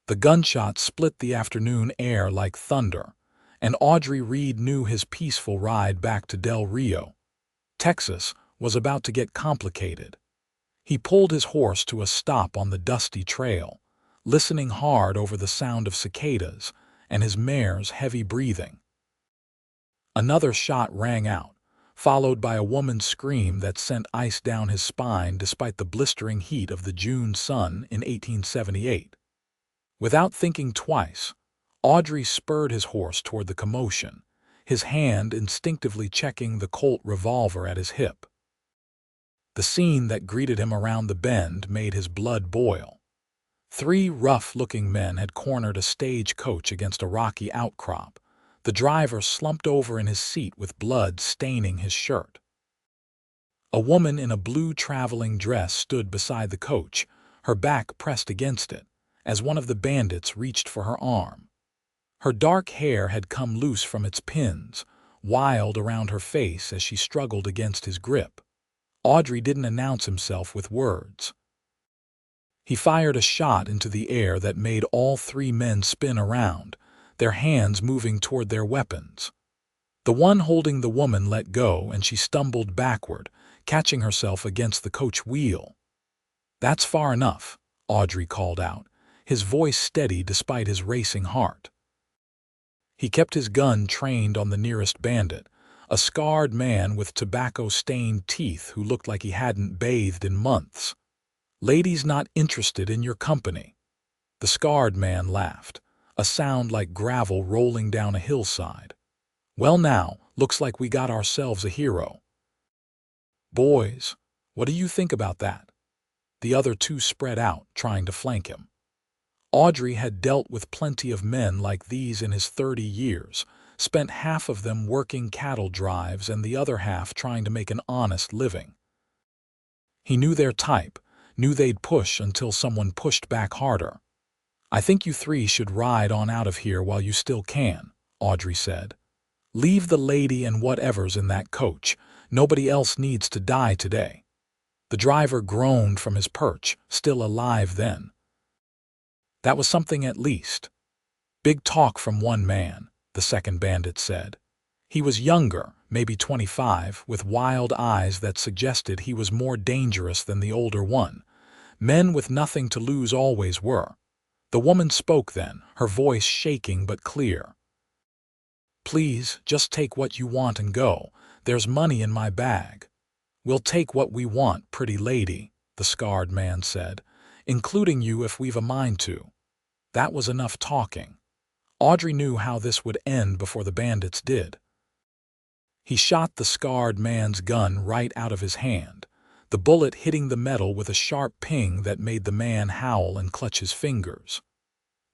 The gunshot split the afternoon air like thunder, and Audrey Reed knew his peaceful ride back to Del Rio, Texas, was about to get complicated. He pulled his horse to a stop on the dusty trail, listening hard over the sound of cicadas and his mare's heavy breathing. Another shot rang out, followed by a woman's scream that sent ice down his spine despite the blistering heat of the June sun in 1878. Without thinking twice, Audrey spurred his horse toward the commotion, his hand instinctively checking the Colt revolver at his hip. The scene that greeted him around the bend made his blood boil. 3 rough-looking men had cornered a stagecoach against a rocky outcrop, the driver slumped over in his seat with blood staining his shirt. A woman in a blue traveling dress stood beside the coach, her back pressed against it, as one of the bandits reached for her arm. Her dark hair had come loose from its pins, wild around her face as she struggled against his grip. Audrey didn't announce himself with words. He fired a shot into the air that made all 3 men spin around, their hands moving toward their weapons. The one holding the woman let go and she stumbled backward, catching herself against the coach wheel. "That's far enough," Audrey called out, his voice steady despite his racing heart. He kept his gun trained on the nearest bandit, a scarred man with tobacco-stained teeth who looked like he hadn't bathed in months. "Lady's not interested in your company." The scarred man laughed, a sound like gravel rolling down a hillside. "Well now, looks like we got ourselves a hero." "Boys, what do you think about that?" The other 2 spread out, trying to flank him. Audrey had dealt with plenty of men like these in his 30 years, spent half of them working cattle drives and the other half trying to make an honest living. He knew their type, knew they'd push until someone pushed back harder. "I think you 3 should ride on out of here while you still can," Audrey said. "Leave the lady and whatever's in that coach. Nobody else needs to die today." The driver groaned from his perch, still alive then. "That was something at least." "Big talk from one man," the second bandit said. He was younger, maybe 25, with wild eyes that suggested he was more dangerous than the older one. Men with nothing to lose always were. The woman spoke then, her voice shaking but clear. "Please, just take what you want and go. There's money in my bag." "We'll take what we want, pretty lady," the scarred man said, "including you if we've a mind to." That was enough talking. Audrey knew how this would end before the bandits did. He shot the scarred man's gun right out of his hand, the bullet hitting the metal with a sharp ping that made the man howl and clutch his fingers.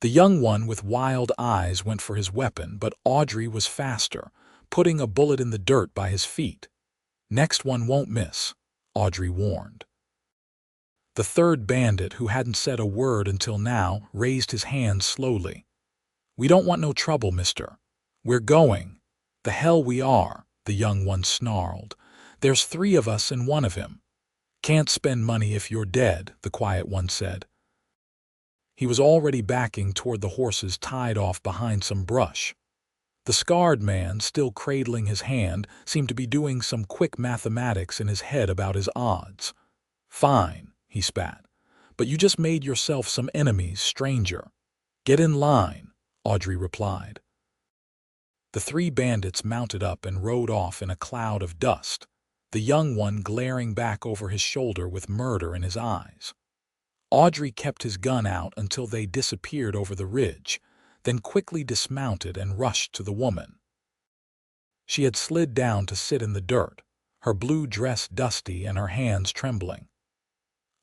The young one with wild eyes went for his weapon, but Audrey was faster, putting a bullet in the dirt by his feet. "Next one won't miss," Audrey warned. The third bandit, who hadn't said a word until now, raised his hand slowly. "We don't want no trouble, mister. We're going." "The hell we are," the young one snarled. "There's 3 of us and 1 of him." "Can't spend money if you're dead," the quiet one said. He was already backing toward the horses tied off behind some brush. The scarred man, still cradling his hand, seemed to be doing some quick mathematics in his head about his odds. "Fine," he spat, "but you just made yourself some enemies, stranger." "Get in line," Audrey replied. The 3 bandits mounted up and rode off in a cloud of dust, the young one glaring back over his shoulder with murder in his eyes. Audrey kept his gun out until they disappeared over the ridge, then quickly dismounted and rushed to the woman. She had slid down to sit in the dirt, her blue dress dusty and her hands trembling.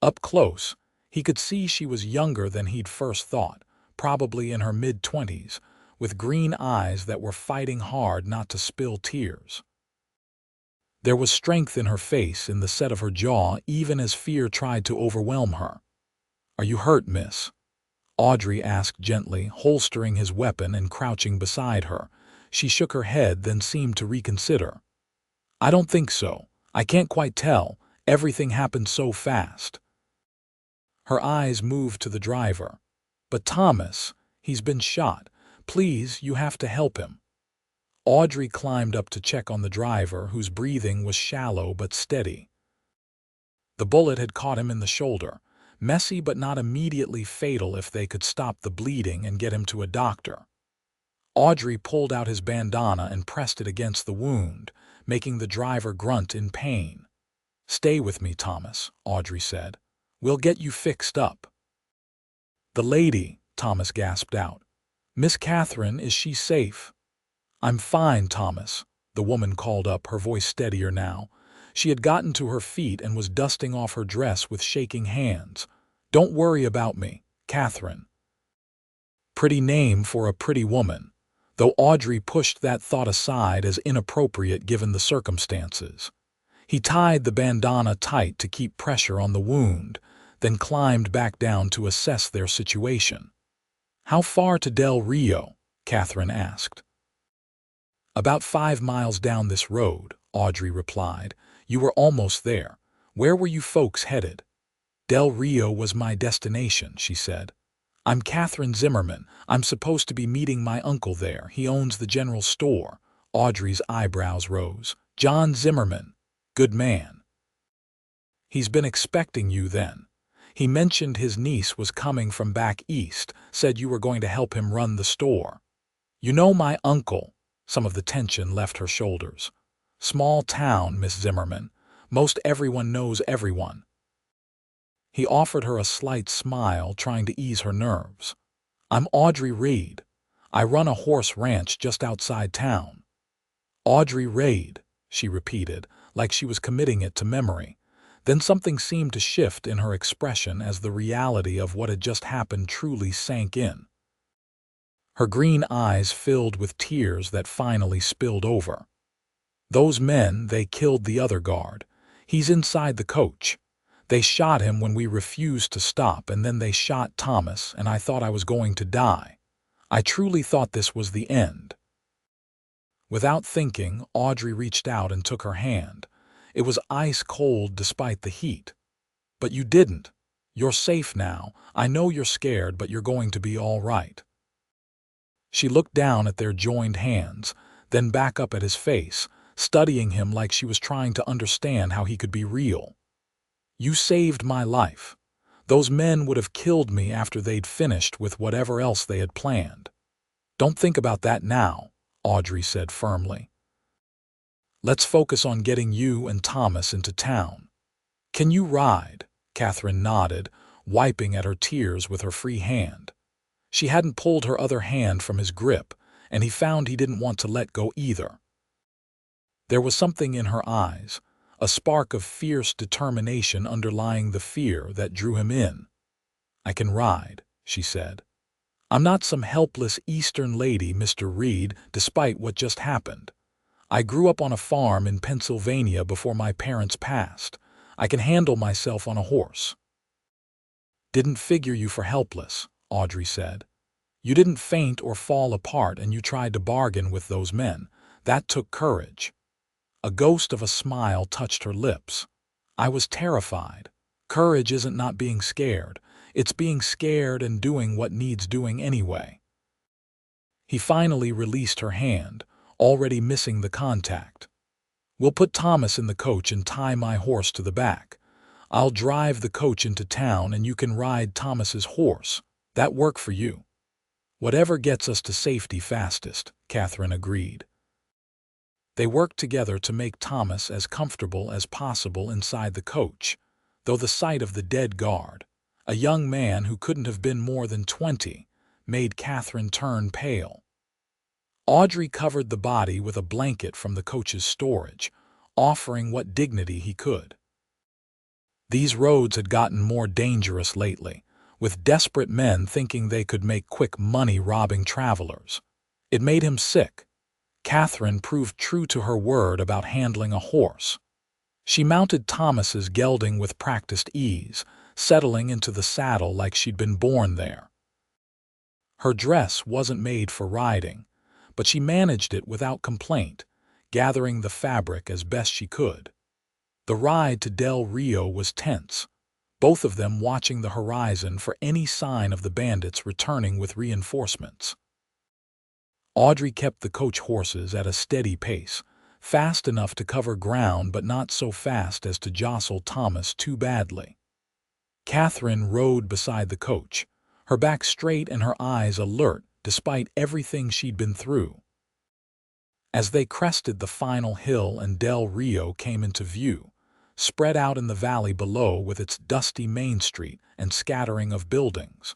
Up close, he could see she was younger than he'd first thought, probably in her mid-20s, with green eyes that were fighting hard not to spill tears. There was strength in her face, in the set of her jaw, even as fear tried to overwhelm her. "Are you hurt, miss?" Audrey asked gently, holstering his weapon and crouching beside her. She shook her head, then seemed to reconsider. "I don't think so. I can't quite tell. Everything happened so fast." Her eyes moved to the driver. "But Thomas, he's been shot. Please, you have to help him." Audrey climbed up to check on the driver, whose breathing was shallow but steady. The bullet had caught him in the shoulder, messy but not immediately fatal if they could stop the bleeding and get him to a doctor. Audrey pulled out his bandana and pressed it against the wound, making the driver grunt in pain. "Stay with me, Thomas," Audrey said. "We'll get you fixed up." "The lady," Thomas gasped out. "Miss Katherine, is she safe?" "I'm fine, Thomas," the woman called up, her voice steadier now. She had gotten to her feet and was dusting off her dress with shaking hands. "Don't worry about me, Katherine." Pretty name for a pretty woman, though Audrey pushed that thought aside as inappropriate given the circumstances. He tied the bandana tight to keep pressure on the wound, then climbed back down to assess their situation. "How far to Del Rio?" Katherine asked. "About 5 miles down this road," Audrey replied. "You were almost there. Where were you folks headed?" "Del Rio was my destination," she said. "I'm Katherine Zimmerman. I'm supposed to be meeting my uncle there. He owns the general store." Audrey's eyebrows rose. "John Zimmerman. Good man. He's been expecting you then. He mentioned his niece was coming from back east, said you were going to help him run the store." "You know my uncle." Some of the tension left her shoulders. "Small town, Miss Zimmerman. Most everyone knows everyone." He offered her a slight smile, trying to ease her nerves. "I'm Audrey Reed. I run a horse ranch just outside town." "Audrey Reed," she repeated, like she was committing it to memory. Then something seemed to shift in her expression as the reality of what had just happened truly sank in. Her green eyes filled with tears that finally spilled over. "Those men, they killed the other guard. He's inside the coach. They shot him when we refused to stop, and then they shot Thomas, and I thought I was going to die. I truly thought this was the end." Without thinking, Audrey reached out and took her hand. It was ice cold despite the heat. "But you didn't. You're safe now. I know you're scared, but you're going to be all right." She looked down at their joined hands, then back up at his face, studying him like she was trying to understand how he could be real. "You saved my life. Those men would have killed me after they'd finished with whatever else they had planned." "Don't think about that now," Audrey said firmly. "Let's focus on getting you and Thomas into town." "Can you ride?" Katherine nodded, wiping at her tears with her free hand. She hadn't pulled her other hand from his grip, and he found he didn't want to let go either. There was something in her eyes, a spark of fierce determination underlying the fear that drew him in. "I can ride," she said. "I'm not some helpless Eastern lady, Mr. Reed, despite what just happened. I grew up on a farm in Pennsylvania before my parents passed. I can handle myself on a horse." "Didn't figure you for helpless," Audrey said. "You didn't faint or fall apart, and you tried to bargain with those men. That took courage." A ghost of a smile touched her lips. "I was terrified. Courage isn't not being scared. It's being scared and doing what needs doing anyway." He finally released her hand, already missing the contact. "We'll put Thomas in the coach and tie my horse to the back. I'll drive the coach into town and you can ride Thomas's horse. That work for you?" "Whatever gets us to safety fastest," Katherine agreed. They worked together to make Thomas as comfortable as possible inside the coach, though the sight of the dead guard, a young man who couldn't have been more than 20, made Katherine turn pale. Audrey covered the body with a blanket from the coach's storage, offering what dignity he could. These roads had gotten more dangerous lately, with desperate men thinking they could make quick money robbing travelers. It made him sick. Katherine proved true to her word about handling a horse. She mounted Thomas's gelding with practiced ease, settling into the saddle like she'd been born there. Her dress wasn't made for riding, but she managed it without complaint, gathering the fabric as best she could. The ride to Del Rio was tense, both of them watching the horizon for any sign of the bandits returning with reinforcements. Audrey kept the coach horses at a steady pace, fast enough to cover ground but not so fast as to jostle Thomas too badly. Katherine rode beside the coach, her back straight and her eyes alert despite everything she'd been through. As they crested the final hill and Del Rio came into view, spread out in the valley below with its dusty main street and scattering of buildings,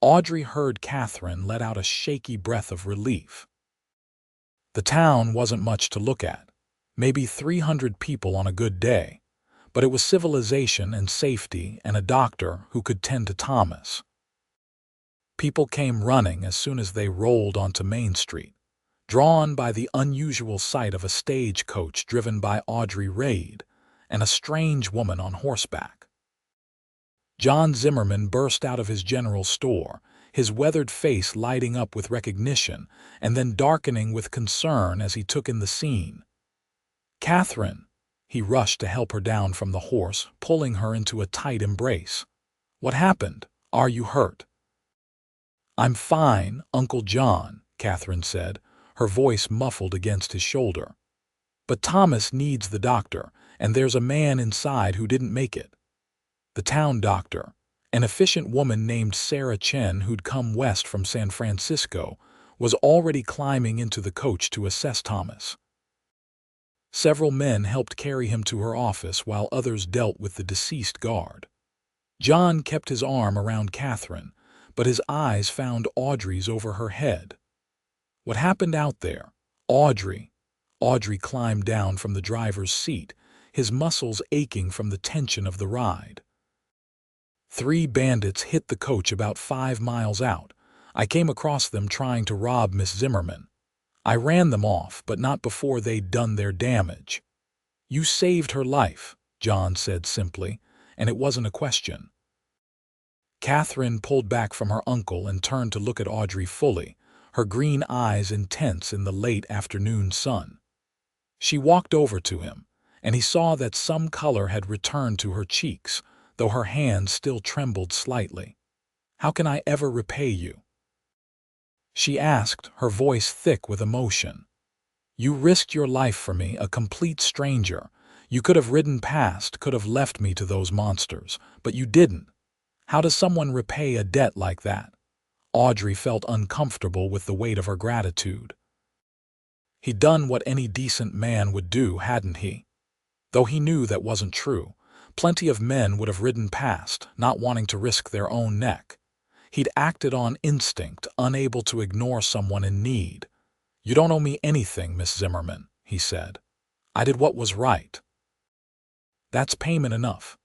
Audrey heard Katherine let out a shaky breath of relief. The town wasn't much to look at, maybe 300 people on a good day, but it was civilization and safety and a doctor who could tend to Thomas. People came running as soon as they rolled onto Main Street, drawn by the unusual sight of a stagecoach driven by Audrey Reed and a strange woman on horseback. John Zimmerman burst out of his general store, his weathered face lighting up with recognition and then darkening with concern as he took in the scene. "Katherine!" He rushed to help her down from the horse, pulling her into a tight embrace. "What happened? Are you hurt?" "I'm fine, Uncle John," Katherine said, her voice muffled against his shoulder. "But Thomas needs the doctor, and there's a man inside who didn't make it." The town doctor, an efficient woman named Sarah Chen who'd come west from San Francisco, was already climbing into the coach to assess Thomas. Several men helped carry him to her office while others dealt with the deceased guard. John kept his arm around Katherine, but his eyes found Audrey's over her head. "What happened out there? Audrey?" Audrey climbed down from the driver's seat, his muscles aching from the tension of the ride. "3 bandits hit the coach about 5 miles out. I came across them trying to rob Miss Zimmerman. I ran them off, but not before they'd done their damage." "You saved her life," John said simply, and it wasn't a question. Katherine pulled back from her uncle and turned to look at Audrey fully, her green eyes intense in the late afternoon sun. She walked over to him, and he saw that some color had returned to her cheeks, though her hands still trembled slightly. "How can I ever repay you?" she asked, her voice thick with emotion. "You risked your life for me, a complete stranger. You could have ridden past, could have left me to those monsters, but you didn't. How does someone repay a debt like that?" Audrey felt uncomfortable with the weight of her gratitude. He'd done what any decent man would do, hadn't he? Though he knew that wasn't true. Plenty of men would have ridden past, not wanting to risk their own neck. He'd acted on instinct, unable to ignore someone in need. "You don't owe me anything, Miss Zimmerman," he said. "I did what was right." "That's payment enough."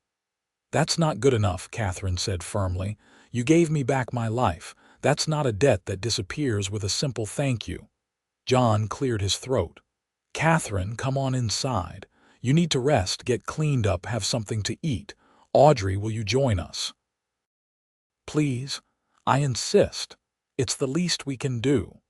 "That's not good enough," Katherine said firmly. "You gave me back my life. That's not a debt that disappears with a simple thank you." John cleared his throat. "Katherine, come on inside. You need to rest, get cleaned up, have something to eat. Audrey, will you join us?" "Please, I insist. It's the least we can do."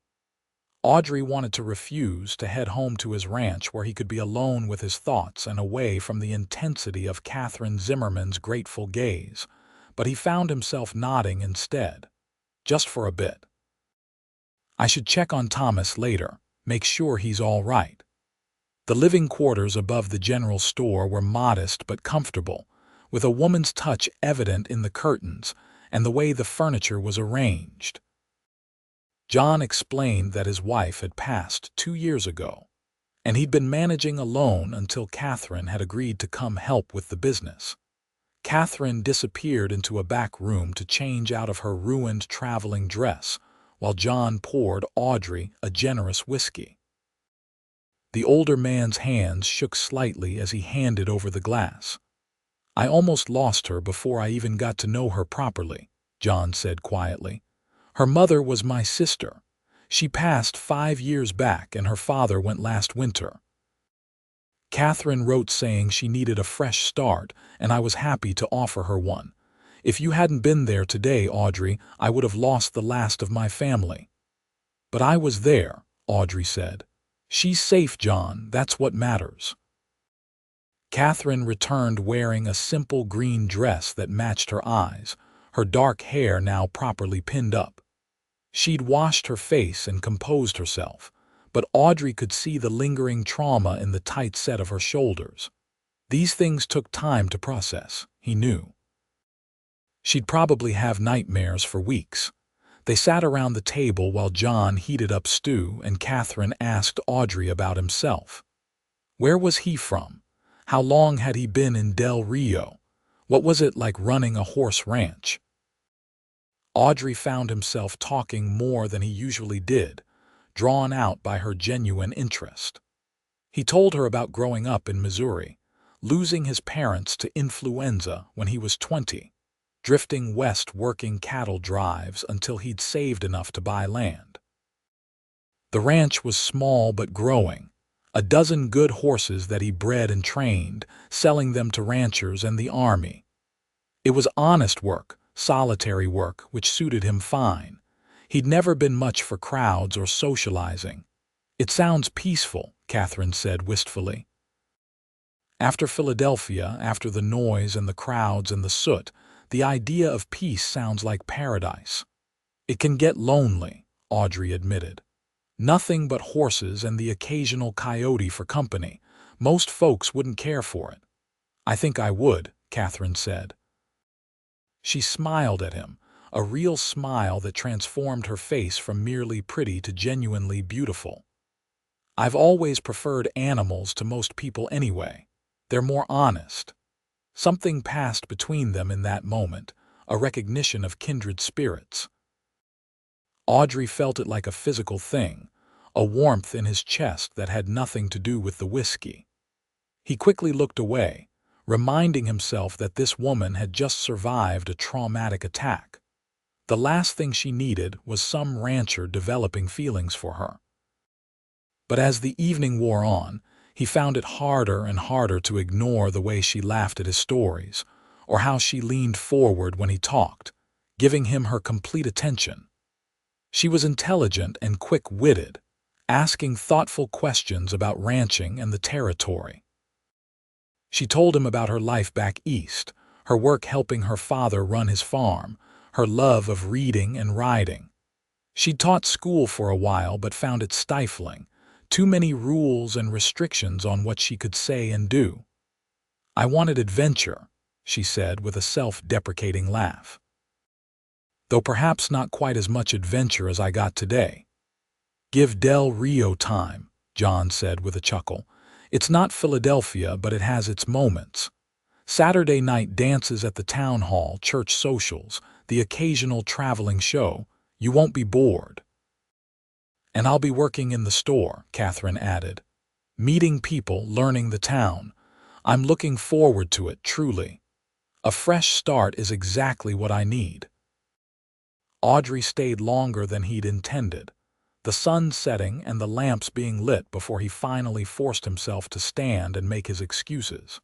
Audrey wanted to refuse, to head home to his ranch where he could be alone with his thoughts and away from the intensity of Katherine Zimmerman's grateful gaze, but he found himself nodding instead. "Just for a bit. I should check on Thomas later, make sure he's all right." The living quarters above the general store were modest but comfortable, with a woman's touch evident in the curtains and the way the furniture was arranged. John explained that his wife had passed 2 years ago, and he'd been managing alone until Katherine had agreed to come help with the business. Katherine disappeared into a back room to change out of her ruined traveling dress, while John poured Audrey a generous whiskey. The older man's hands shook slightly as he handed over the glass. "I almost lost her before I even got to know her properly," John said quietly. "Her mother was my sister. She passed 5 years back and her father went last winter." Katherine wrote saying she needed a fresh start, and I was happy to offer her one. "If you hadn't been there today, Audrey, I would have lost the last of my family." "But I was there," Audrey said. "She's safe, John, that's what matters." Katherine returned wearing a simple green dress that matched her eyes, her dark hair now properly pinned up. She'd washed her face and composed herself, but Audrey could see the lingering trauma in the tight set of her shoulders. These things took time to process, he knew. She'd probably have nightmares for weeks. They sat around the table while John heated up stew and Katherine asked Audrey about himself. Where was he from? How long had he been in Del Rio? What was it like running a horse ranch? Audrey found himself talking more than he usually did, drawn out by her genuine interest. He told her about growing up in Missouri, losing his parents to influenza when he was 20, drifting west working cattle drives until he'd saved enough to buy land. The ranch was small but growing, a dozen good horses that he bred and trained, selling them to ranchers and the army. It was honest work, solitary work, which suited him fine. He'd never been much for crowds or socializing. It sounds peaceful, Katherine said wistfully. After Philadelphia, after the noise and the crowds and the soot, the idea of peace sounds like paradise. It can get lonely, Audrey admitted. Nothing but horses and the occasional coyote for company. Most folks wouldn't care for it. I think I would, Katherine said. She smiled at him, a real smile that transformed her face from merely pretty to genuinely beautiful. I've always preferred animals to most people anyway. They're more honest. Something passed between them in that moment, a recognition of kindred spirits. Audrey felt it like a physical thing, a warmth in his chest that had nothing to do with the whiskey. He quickly looked away, reminding himself that this woman had just survived a traumatic attack. The last thing she needed was some rancher developing feelings for her. But as the evening wore on, he found it harder and harder to ignore the way she laughed at his stories, or how she leaned forward when he talked, giving him her complete attention. She was intelligent and quick-witted, asking thoughtful questions about ranching and the territory. She told him about her life back east, her work helping her father run his farm, her love of reading and riding. She'd taught school for a while but found it stifling, too many rules and restrictions on what she could say and do. I wanted adventure, she said with a self-deprecating laugh. Though perhaps not quite as much adventure as I got today. Give Del Rio time, John said with a chuckle. It's not Philadelphia, but it has its moments. Saturday night dances at the town hall, church socials, the occasional traveling show. You won't be bored. And I'll be working in the store, Katherine added. Meeting people, learning the town. I'm looking forward to it, truly. A fresh start is exactly what I need. Audrey stayed longer than he'd intended, the sun setting and the lamps being lit before he finally forced himself to stand and make his excuses.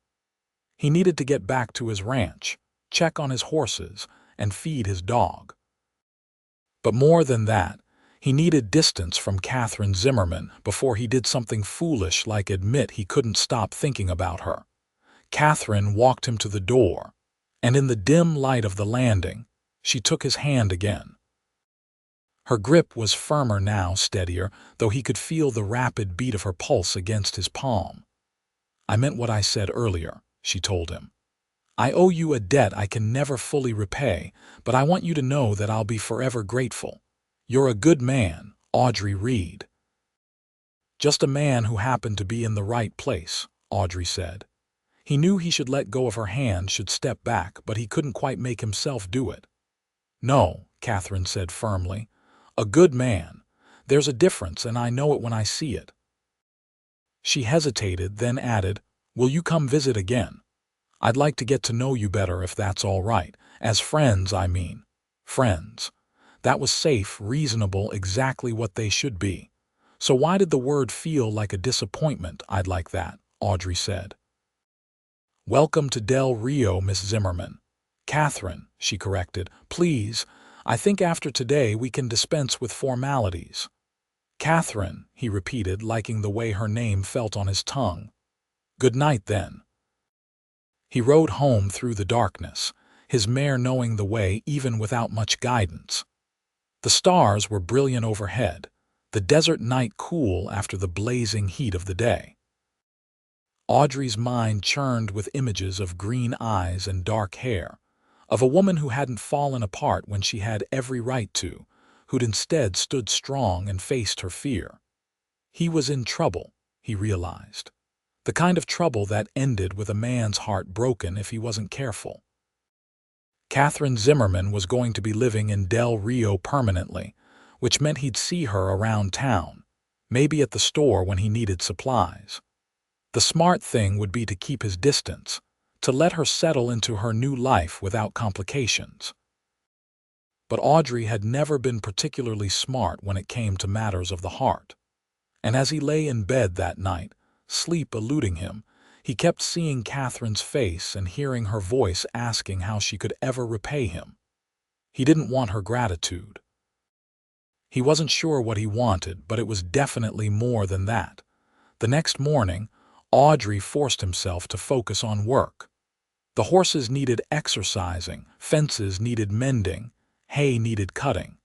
He needed to get back to his ranch, check on his horses, and feed his dog. But more than that, he needed distance from Katherine Zimmerman before he did something foolish like admit he couldn't stop thinking about her. Katherine walked him to the door, and in the dim light of the landing, she took his hand again. Her grip was firmer now, steadier, though he could feel the rapid beat of her pulse against his palm. I meant what I said earlier, she told him. I owe you a debt I can never fully repay, but I want you to know that I'll be forever grateful. You're a good man, Audrey Reed. Just a man who happened to be in the right place, Audrey said. He knew he should let go of her hand, should step back, but he couldn't quite make himself do it. No, Katherine said firmly. A good man. There's a difference, and I know it when I see it. She hesitated, then added, Will you come visit again? I'd like to get to know you better if that's all right. As friends, I mean. Friends. That was safe, reasonable, exactly what they should be. So why did the word feel like a disappointment? I'd like that, Audrey said. Welcome to Del Rio, Miss Zimmerman. Katherine, she corrected. Please, I think after today we can dispense with formalities. Katherine, he repeated, liking the way her name felt on his tongue. Good night, then. He rode home through the darkness, his mare knowing the way even without much guidance. The stars were brilliant overhead, the desert night cool after the blazing heat of the day. Audrey's mind churned with images of green eyes and dark hair, of a woman who hadn't fallen apart when she had every right to, who'd instead stood strong and faced her fear. He was in trouble, he realized. The kind of trouble that ended with a man's heart broken if he wasn't careful. Katherine Zimmerman was going to be living in Del Rio permanently, which meant he'd see her around town, maybe at the store when he needed supplies. The smart thing would be to keep his distance, to let her settle into her new life without complications. But Audrey had never been particularly smart when it came to matters of the heart. And as he lay in bed that night, sleep eluding him, he kept seeing Katherine's face and hearing her voice asking how she could ever repay him. He didn't want her gratitude. He wasn't sure what he wanted, but it was definitely more than that. The next morning, Audrey forced himself to focus on work. The horses needed exercising, fences needed mending, hay needed cutting.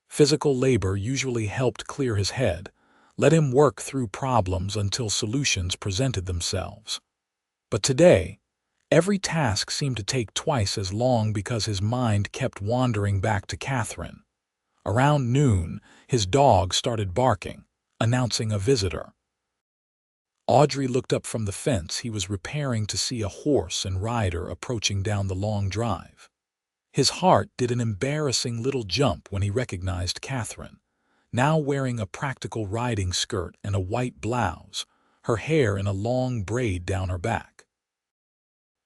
Physical labor usually helped clear his head, let him work through problems until solutions presented themselves. But today, every task seemed to take twice as long because his mind kept wandering back to Katherine. Around noon, his dog started barking, announcing a visitor. Audrey looked up from the fence he was repairing to see a horse and rider approaching down the long drive. His heart did an embarrassing little jump when he recognized Katherine, now wearing a practical riding skirt and a white blouse, her hair in a long braid down her back.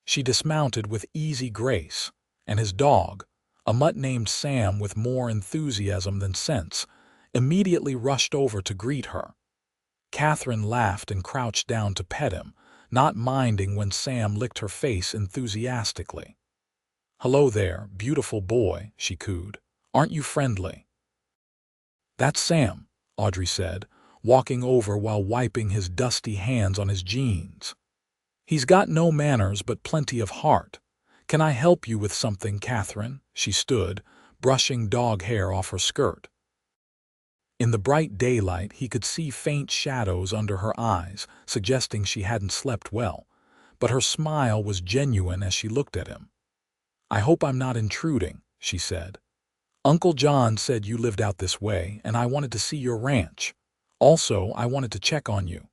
She dismounted with easy grace, and his dog, a mutt named Sam with more enthusiasm than sense, immediately rushed over to greet her. Katherine laughed and crouched down to pet him, not minding when Sam licked her face enthusiastically. "Hello there, beautiful boy," she cooed. "Aren't you friendly?" "That's Sam," Audrey said, walking over while wiping his dusty hands on his jeans. "He's got no manners but plenty of heart. Can I help you with something, Katherine?" She stood, brushing dog hair off her skirt. In the bright daylight, he could see faint shadows under her eyes, suggesting she hadn't slept well, but her smile was genuine as she looked at him. "I hope I'm not intruding," she said. "Uncle John said you lived out this way, and I wanted to see your ranch. Also, I wanted to check on you.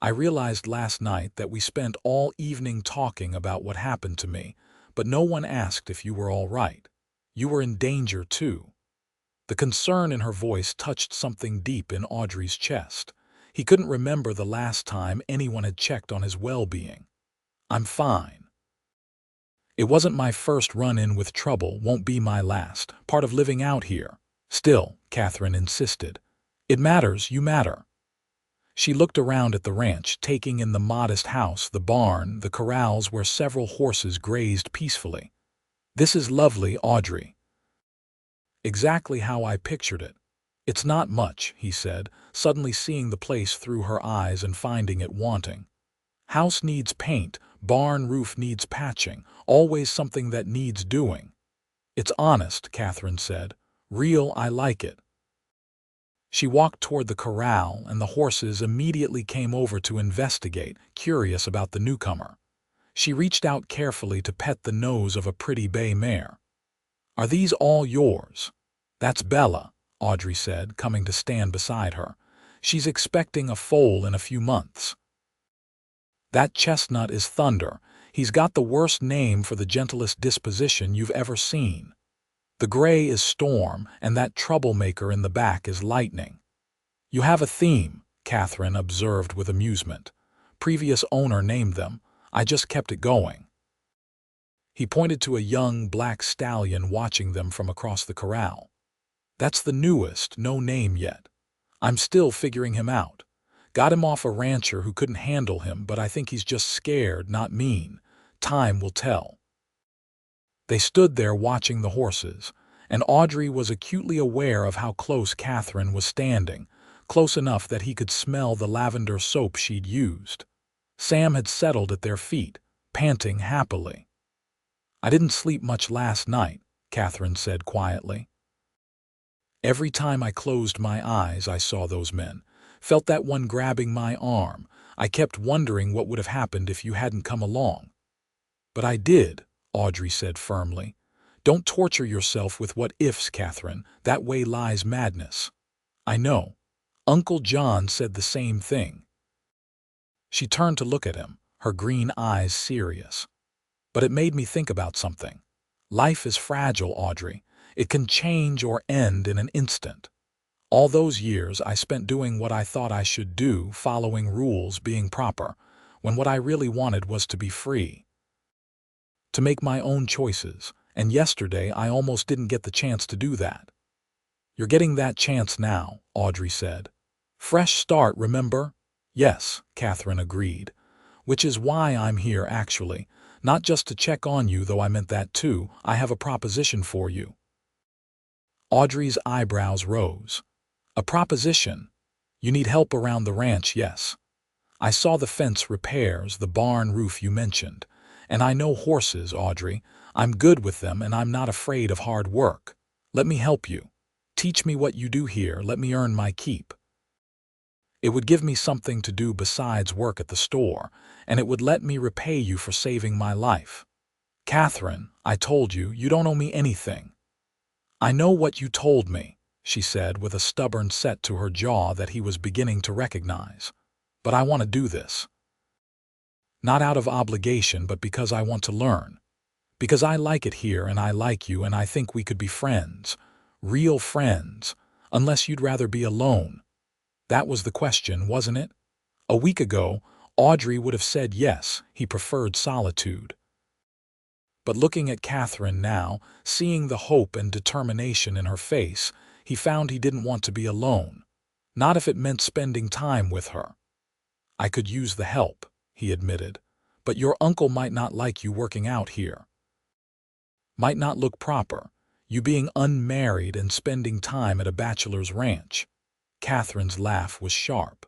I realized last night that we spent all evening talking about what happened to me, but no one asked if you were all right. You were in danger, too." The concern in her voice touched something deep in Audrey's chest. He couldn't remember the last time anyone had checked on his well-being. "I'm fine. It wasn't my first run-in with trouble, won't be my last. Part of living out here." "Still," Katherine insisted. "It matters, you matter." She looked around at the ranch, taking in the modest house, the barn, the corrals where several horses grazed peacefully. "This is lovely, Audrey. Exactly how I pictured it." "It's not much," he said, suddenly seeing the place through her eyes and finding it wanting. "House needs paint, barn roof needs patching, always something that needs doing." "It's honest," Katherine said. "Real, I like it." She walked toward the corral, and the horses immediately came over to investigate, curious about the newcomer. She reached out carefully to pet the nose of a pretty bay mare. "Are these all yours?" "That's Bella," Audrey said, coming to stand beside her. "She's expecting a foal in a few months." "That chestnut is Thunder. He's got the worst name for the gentlest disposition you've ever seen. The gray is Storm, and that troublemaker in the back is Lightning." "You have a theme," Katherine observed with amusement. "Previous owner named them. I just kept it going." He pointed to a young black stallion watching them from across the corral. "That's the newest, no name yet. I'm still figuring him out. Got him off a rancher who couldn't handle him, but I think he's just scared, not mean. Time will tell." They stood there watching the horses, and Audrey was acutely aware of how close Katherine was standing, close enough that he could smell the lavender soap she'd used. Sam had settled at their feet, panting happily. "I didn't sleep much last night," Katherine said quietly. "Every time I closed my eyes, I saw those men, felt that one grabbing my arm. I kept wondering what would have happened if you hadn't come along." "But I did," Audrey said firmly. "Don't torture yourself with what-ifs, Katherine. That way lies madness." "I know. Uncle John said the same thing." She turned to look at him, her green eyes serious. "But it made me think about something. Life is fragile, Audrey. It can change or end in an instant. All those years I spent doing what I thought I should do, following rules, being proper, when what I really wanted was to be free, to make my own choices, and yesterday I almost didn't get the chance to do that." "You're getting that chance now," Audrey said. "Fresh start, remember?" "Yes," Katherine agreed. "Which is why I'm here, actually. Not just to check on you, though I meant that too. I have a proposition for you." Audrey's eyebrows rose. "A proposition? You need help around the ranch, yes. I saw the fence repairs, the barn roof you mentioned. And I know horses, Audrey. I'm good with them, and I'm not afraid of hard work. Let me help you. Teach me what you do here. Let me earn my keep. It would give me something to do besides work at the store, and it would let me repay you for saving my life." "Katherine, I told you, you don't owe me anything." "I know what you told me," she said with a stubborn set to her jaw that he was beginning to recognize. "But I want to do this. Not out of obligation, but because I want to learn. Because I like it here and I like you and I think we could be friends. Real friends. Unless you'd rather be alone." That was the question, wasn't it? A week ago, Audrey would have said yes, he preferred solitude. But looking at Katherine now, seeing the hope and determination in her face, he found he didn't want to be alone. Not if it meant spending time with her. "I could use the help," he admitted. "But your uncle might not like you working out here. Might not look proper, you being unmarried and spending time at a bachelor's ranch." Katherine's laugh was sharp.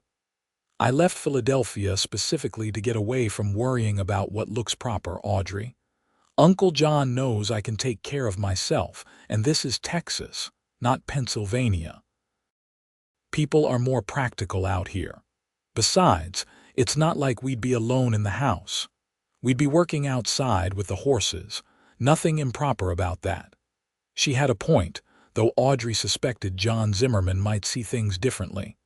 "I left Philadelphia specifically to get away from worrying about what looks proper, Audrey. Uncle John knows I can take care of myself, and this is Texas, not Pennsylvania. People are more practical out here. Besides, it's not like we'd be alone in the house. We'd be working outside with the horses. Nothing improper about that." She had a point, though Audrey suspected John Zimmerman might see things differently.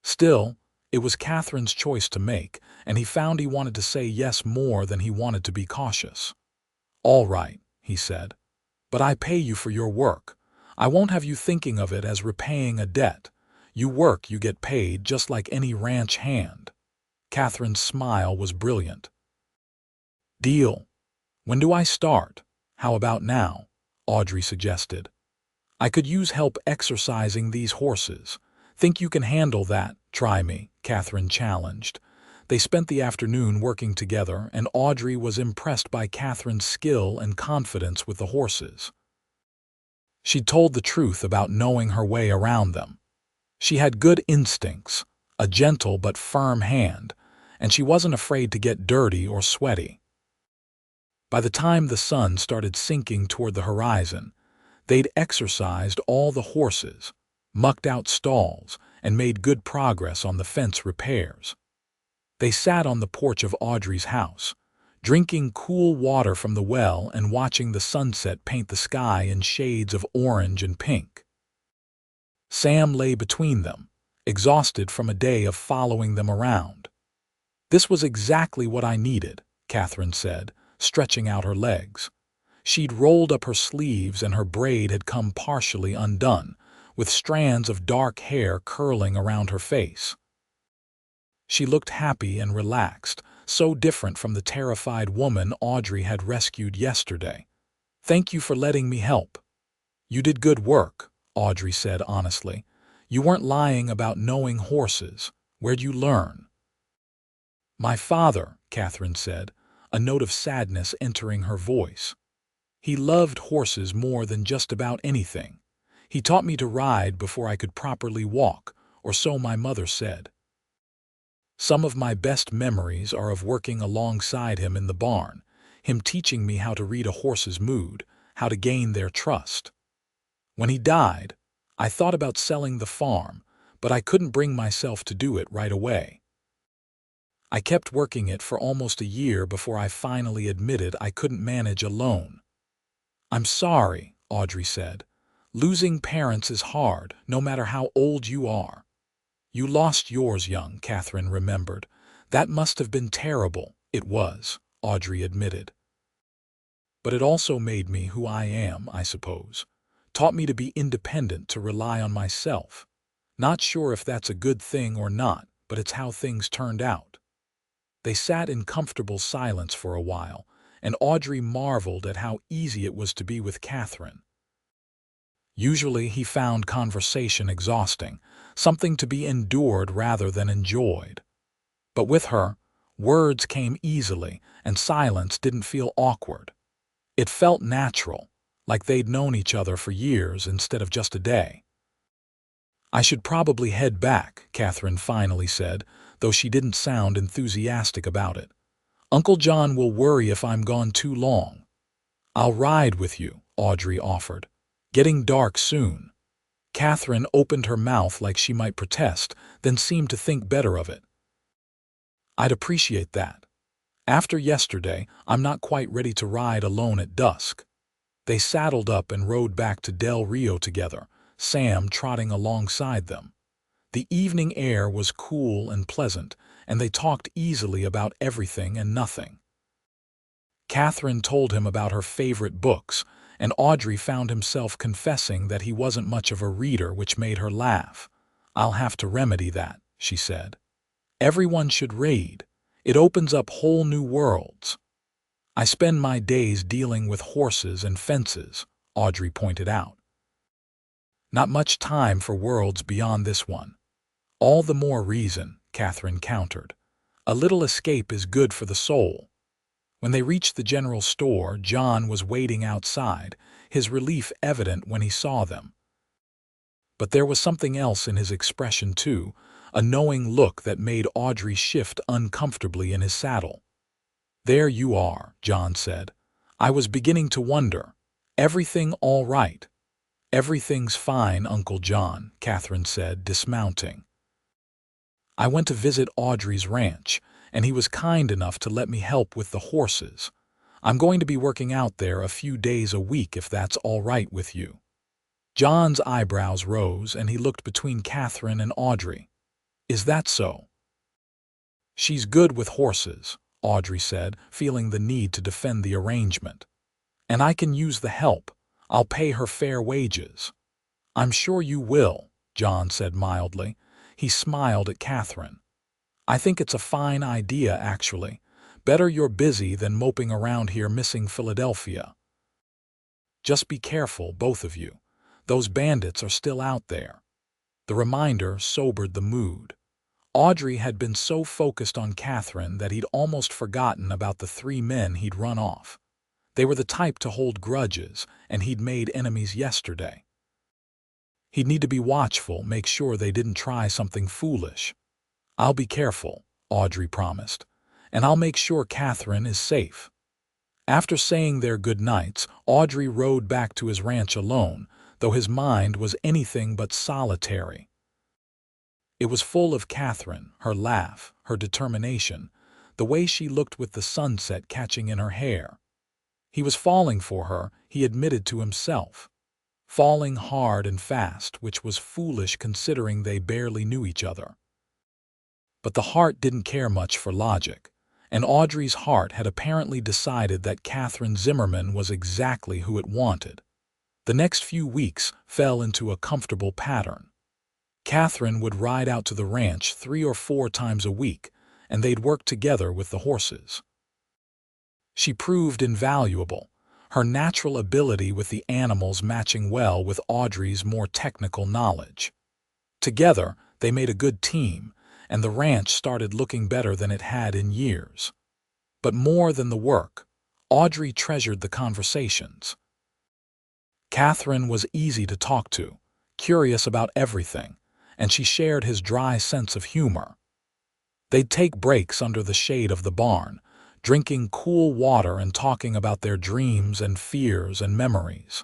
Still, it was Katherine's choice to make, and he found he wanted to say yes more than he wanted to be cautious. "All right," he said. "But I pay you for your work. I won't have you thinking of it as repaying a debt. You work, you get paid, just like any ranch hand." Katherine's smile was brilliant. "Deal. When do I start?" "How about now?" Audrey suggested. "I could use help exercising these horses. Think you can handle that?" "Try me," Katherine challenged. They spent the afternoon working together, and Audrey was impressed by Katherine's skill and confidence with the horses. She'd told the truth about knowing her way around them. She had good instincts, a gentle but firm hand, and she wasn't afraid to get dirty or sweaty. By the time the sun started sinking toward the horizon, they'd exercised all the horses, mucked out stalls, and made good progress on the fence repairs. They sat on the porch of Audrey's house, drinking cool water from the well and watching the sunset paint the sky in shades of orange and pink. Sam lay between them, exhausted from a day of following them around. "This was exactly what I needed," Katherine said, stretching out her legs. She'd rolled up her sleeves and her braid had come partially undone, with strands of dark hair curling around her face. She looked happy and relaxed, so different from the terrified woman Audrey had rescued yesterday. "Thank you for letting me help." "You did good work," Audrey said honestly. "You weren't lying about knowing horses. Where'd you learn?" "My father," Katherine said, a note of sadness entering her voice. "He loved horses more than just about anything. He taught me to ride before I could properly walk, or so my mother said." Some of my best memories are of working alongside him in the barn, him teaching me how to read a horse's mood, how to gain their trust. When he died, I thought about selling the farm, but I couldn't bring myself to do it right away. I kept working it for almost a year before I finally admitted I couldn't manage alone. "I'm sorry," Audrey said. "Losing parents is hard, no matter how old you are." "You lost yours young," Katherine remembered. "That must have been terrible." "It was," Audrey admitted. "But it also made me who I am, I suppose. Taught me to be independent, to rely on myself. Not sure if that's a good thing or not, but it's how things turned out." They sat in comfortable silence for a while, and Audrey marveled at how easy it was to be with Katherine. Usually he found conversation exhausting, something to be endured rather than enjoyed. But with her, words came easily, and silence didn't feel awkward. It felt natural, like they'd known each other for years instead of just a day. "I should probably head back," Katherine finally said, though she didn't sound enthusiastic about it. "Uncle John will worry if I'm gone too long." "I'll ride with you," Audrey offered. "Getting dark soon." Katherine opened her mouth like she might protest, then seemed to think better of it. "I'd appreciate that. After yesterday, I'm not quite ready to ride alone at dusk." They saddled up and rode back to Del Rio together, Sam trotting alongside them. The evening air was cool and pleasant, and they talked easily about everything and nothing. Katherine told him about her favorite books, and Audrey found himself confessing that he wasn't much of a reader, which made her laugh. "I'll have to remedy that," she said. "Everyone should read. It opens up whole new worlds." "I spend my days dealing with horses and fences," Audrey pointed out. "Not much time for worlds beyond this one." "All the more reason," Katherine countered. "A little escape is good for the soul." When they reached the general store, John was waiting outside, his relief evident when he saw them. But there was something else in his expression too, a knowing look that made Audrey shift uncomfortably in his saddle. "There you are," John said. "I was beginning to wonder. Everything all right?" "Everything's fine, Uncle John," Katherine said, dismounting. "I went to visit Audrey's ranch, and he was kind enough to let me help with the horses. I'm going to be working out there a few days a week if that's all right with you." John's eyebrows rose, and he looked between Katherine and Audrey. "Is that so?" "She's good with horses," Audrey said, feeling the need to defend the arrangement. "And I can use the help. I'll pay her fair wages." "I'm sure you will," John said mildly. He smiled at Katherine. "I think it's a fine idea, actually. Better you're busy than moping around here missing Philadelphia. Just be careful, both of you. Those bandits are still out there." The reminder sobered the mood. Audrey had been so focused on Katherine that he'd almost forgotten about the 3 men he'd run off. They were the type to hold grudges, and he'd made enemies yesterday. He'd need to be watchful, make sure they didn't try something foolish. "I'll be careful," Audrey promised, "and I'll make sure Katherine is safe." After saying their goodnights, Audrey rode back to his ranch alone, though his mind was anything but solitary. It was full of Katherine, her laugh, her determination, the way she looked with the sunset catching in her hair. He was falling for her, he admitted to himself. Falling hard and fast, which was foolish considering they barely knew each other. But the heart didn't care much for logic, and Audrey's heart had apparently decided that Katherine Zimmerman was exactly who it wanted. The next few weeks fell into a comfortable pattern. Katherine would ride out to the ranch 3 or 4 times a week, and they'd work together with the horses. She proved invaluable, her natural ability with the animals matching well with Audrey's more technical knowledge. Together, they made a good team, and the ranch started looking better than it had in years. But more than the work, Audrey treasured the conversations. Katherine was easy to talk to, curious about everything, and she shared his dry sense of humor. They'd take breaks under the shade of the barn, drinking cool water and talking about their dreams and fears and memories.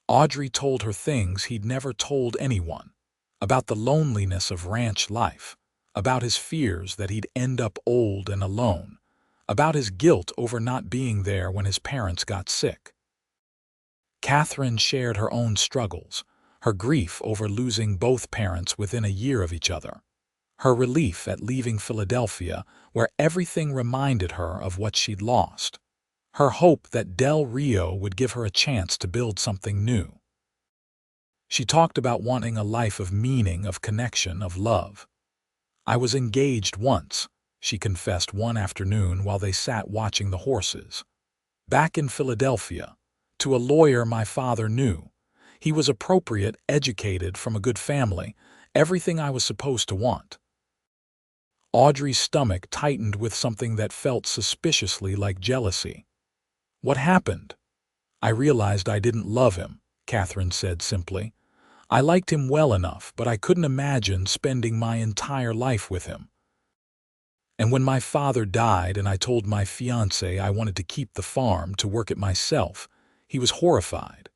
Audrey told her things he'd never told anyone, about the loneliness of ranch life, about his fears that he'd end up old and alone, about his guilt over not being there when his parents got sick. Katherine shared her own struggles, her grief over losing both parents within a year of each other, her relief at leaving Philadelphia where everything reminded her of what she'd lost, her hope that Del Rio would give her a chance to build something new. She talked about wanting a life of meaning, of connection, of love. "I was engaged once," she confessed one afternoon while they sat watching the horses. "Back in Philadelphia, to a lawyer my father knew. He was appropriate, educated, from a good family, everything I was supposed to want." Audrey's stomach tightened with something that felt suspiciously like jealousy. "What happened?" "I realized I didn't love him," Katherine said simply. "I liked him well enough, but I couldn't imagine spending my entire life with him. And when my father died and I told my fiancé I wanted to keep the farm, to work it myself, he was horrified.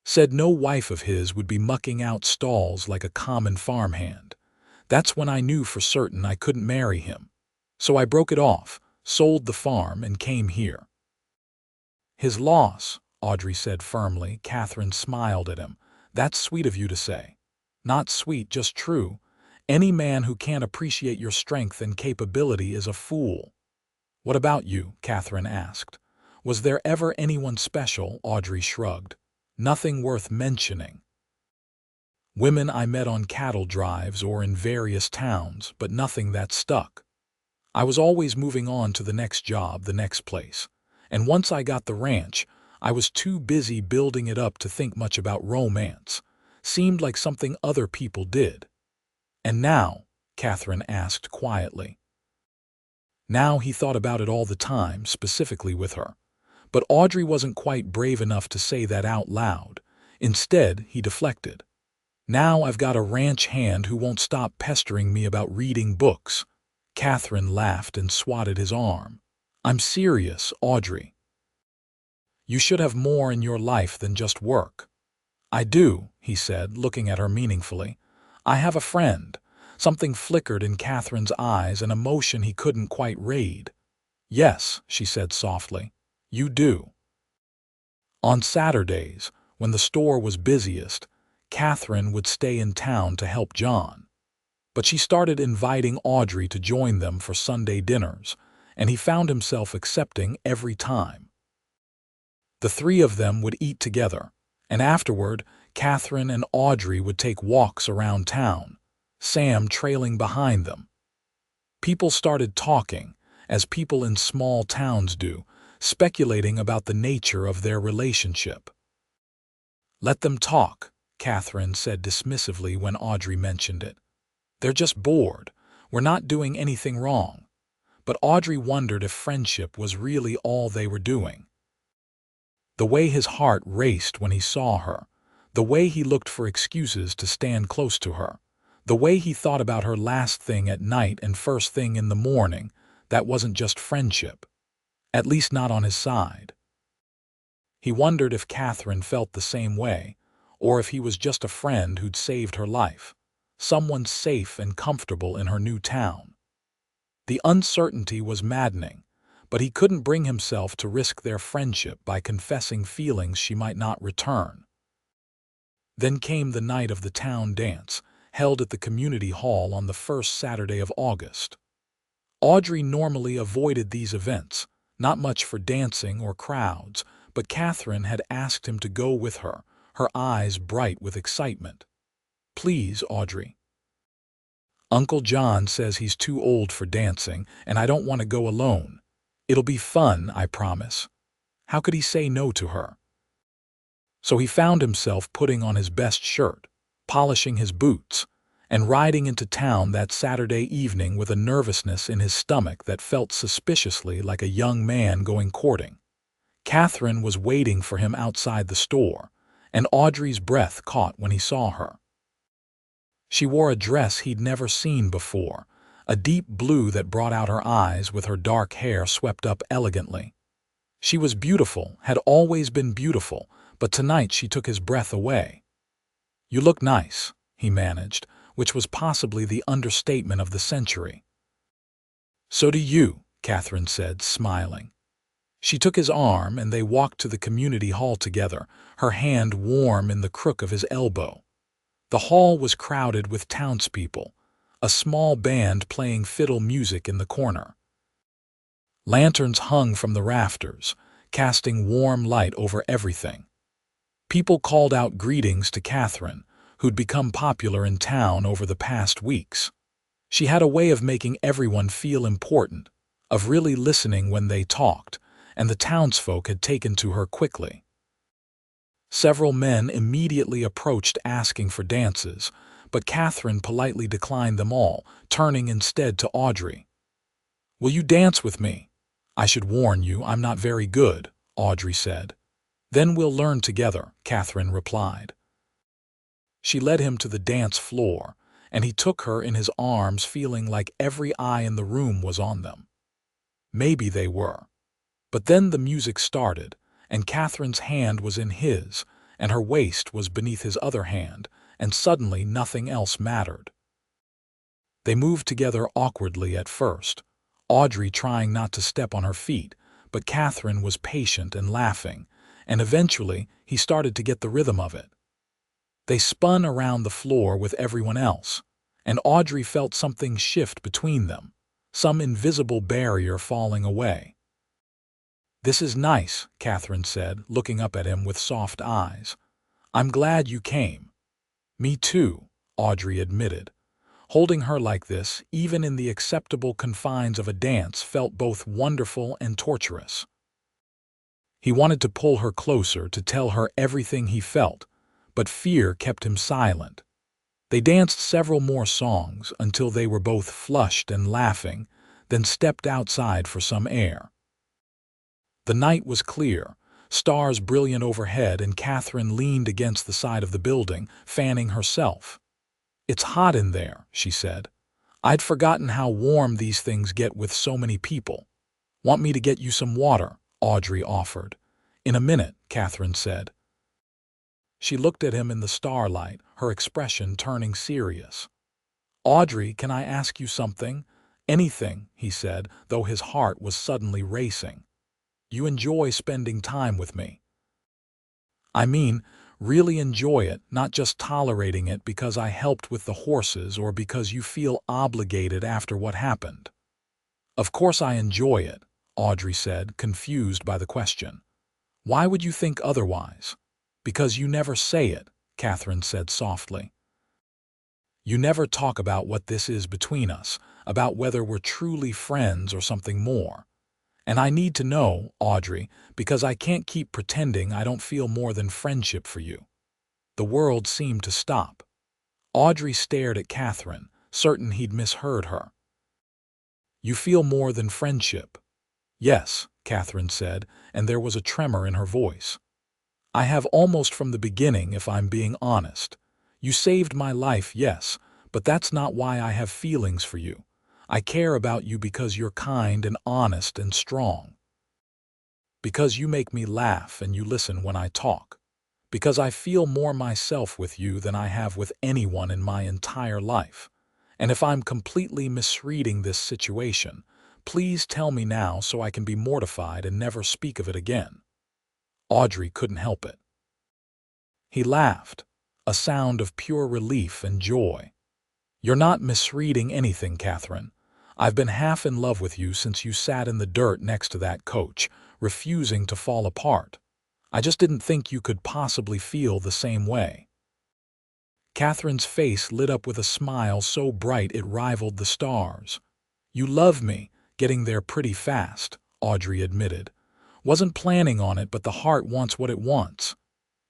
Said no wife of his would be mucking out stalls like a common farmhand. That's when I knew for certain I couldn't marry him. So I broke it off, sold the farm, and came here." "His loss," Audrey said firmly. Katherine smiled at him. "That's sweet of you to say." "Not sweet, just true. Any man who can't appreciate your strength and capability is a fool." "What about you?" Katherine asked. "Was there ever anyone special?" Audrey shrugged. "Nothing worth mentioning. Women I met on cattle drives or in various towns, but nothing that stuck. I was always moving on to the next job, the next place. And once I got the ranch, I was too busy building it up to think much about romance. Seemed like something other people did." "And now?" Katherine asked quietly. Now he thought about it all the time, specifically with her. But Audrey wasn't quite brave enough to say that out loud. Instead, he deflected. "Now I've got a ranch hand who won't stop pestering me about reading books." Katherine laughed and swatted his arm. "I'm serious, Audrey. You should have more in your life than just work." "I do," he said, looking at her meaningfully. "I have a friend." Something flickered in Katherine's eyes, an emotion he couldn't quite read. "Yes," she said softly, "you do." On Saturdays, when the store was busiest, Katherine would stay in town to help John. But she started inviting Audrey to join them for Sunday dinners, and he found himself accepting every time. The three of them would eat together, and afterward, Katherine and Audrey would take walks around town, Sam trailing behind them. People started talking, as people in small towns do, speculating about the nature of their relationship. "Let them talk," Katherine said dismissively when Audrey mentioned it. "They're just bored. We're not doing anything wrong." But Audrey wondered if friendship was really all they were doing. The way his heart raced when he saw her, the way he looked for excuses to stand close to her, the way he thought about her last thing at night and first thing in the morning, that wasn't just friendship. At least not on his side. He wondered if Katherine felt the same way, or if he was just a friend who'd saved her life, someone safe and comfortable in her new town. The uncertainty was maddening, but he couldn't bring himself to risk their friendship by confessing feelings she might not return. Then came the night of the town dance, held at the community hall on the first Saturday of August. Audrey normally avoided these events, not much for dancing or crowds, but Katherine had asked him to go with her, her eyes bright with excitement. "Please, Audrey. Uncle John says he's too old for dancing, and I don't want to go alone. It'll be fun, I promise." How could he say no to her? So he found himself putting on his best shirt, polishing his boots, and riding into town that Saturday evening with a nervousness in his stomach that felt suspiciously like a young man going courting. Katherine was waiting for him outside the store, and Audrey's breath caught when he saw her. She wore a dress he'd never seen before, a deep blue that brought out her eyes with her dark hair swept up elegantly. She was beautiful, had always been beautiful, but tonight she took his breath away. "You look nice," he managed, which was possibly the understatement of the century. "So do you," Katherine said, smiling. She took his arm and they walked to the community hall together, her hand warm in the crook of his elbow. The hall was crowded with townspeople, a small band playing fiddle music in the corner. Lanterns hung from the rafters, casting warm light over everything. People called out greetings to Katherine, who'd become popular in town over the past weeks. She had a way of making everyone feel important, of really listening when they talked, and the townsfolk had taken to her quickly. Several men immediately approached asking for dances, but Katherine politely declined them all, turning instead to Audrey. "Will you dance with me?" "I should warn you, I'm not very good," Audrey said. "Then we'll learn together," Katherine replied. She led him to the dance floor, and he took her in his arms, feeling like every eye in the room was on them. Maybe they were. But then the music started, and Katherine's hand was in his, and her waist was beneath his other hand, and suddenly nothing else mattered. They moved together awkwardly at first, Audrey trying not to step on her feet, but Katherine was patient and laughing, and eventually he started to get the rhythm of it. They spun around the floor with everyone else, and Audrey felt something shift between them, some invisible barrier falling away. "This is nice," Katherine said, looking up at him with soft eyes. "I'm glad you came." "Me too," Audrey admitted. Holding her like this, even in the acceptable confines of a dance, felt both wonderful and torturous. He wanted to pull her closer, to tell her everything he felt, but fear kept him silent. They danced several more songs until they were both flushed and laughing, then stepped outside for some air. The night was clear, stars brilliant overhead, and Katherine leaned against the side of the building, fanning herself. "It's hot in there," she said. "I'd forgotten how warm these things get with so many people." "Want me to get you some water?" Audrey offered. "In a minute," Katherine said. She looked at him in the starlight, her expression turning serious. "Audrey, can I ask you something?" "Anything," he said, though his heart was suddenly racing. "You enjoy spending time with me?" "I mean, really enjoy it, not just tolerating it because I helped with the horses or because you feel obligated after what happened." "Of course I enjoy it," Audrey said, confused by the question. "Why would you think otherwise?" "Because you never say it," Katherine said softly. "You never talk about what this is between us, about whether we're truly friends or something more. And I need to know, Audrey, because I can't keep pretending I don't feel more than friendship for you." The world seemed to stop. Audrey stared at Katherine, certain he'd misheard her. "You feel more than friendship?" "Yes," Katherine said, and there was a tremor in her voice. "I have almost from the beginning, if I'm being honest. You saved my life, yes, but that's not why I have feelings for you. I care about you because you're kind and honest and strong. Because you make me laugh and you listen when I talk. Because I feel more myself with you than I have with anyone in my entire life. And if I'm completely misreading this situation, please tell me now so I can be mortified and never speak of it again." Audrey couldn't help it. He laughed, a sound of pure relief and joy. "You're not misreading anything, Katherine. I've been half in love with you since you sat in the dirt next to that coach, refusing to fall apart. I just didn't think you could possibly feel the same way." Katherine's face lit up with a smile so bright it rivaled the stars. "You love me," getting there pretty fast, Audrey admitted. "Wasn't planning on it, but the heart wants what it wants."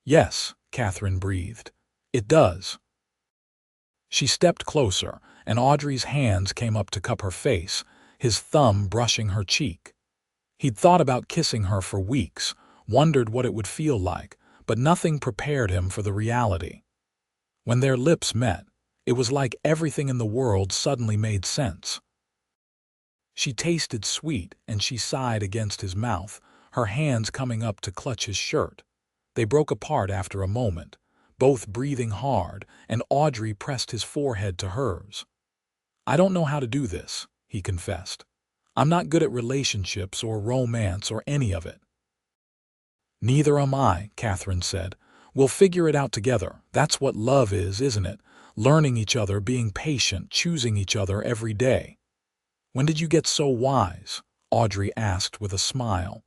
"Yes," Katherine breathed. "It does." She stepped closer, and Audrey's hands came up to cup her face, his thumb brushing her cheek. He'd thought about kissing her for weeks, wondered what it would feel like, but nothing prepared him for the reality. When their lips met, It was like everything in the world suddenly made sense. She tasted sweet, and she sighed against his mouth, her hands coming up to clutch his shirt. They broke apart after a moment, both breathing hard, and Audrey pressed his forehead to hers. "I don't know how to do this," he confessed. "I'm not good at relationships or romance or any of it." "Neither am I," Katherine said. "We'll figure it out together. That's what love is, isn't it? Learning each other, being patient, choosing each other every day." "When did you get so wise?" Audrey asked with a smile.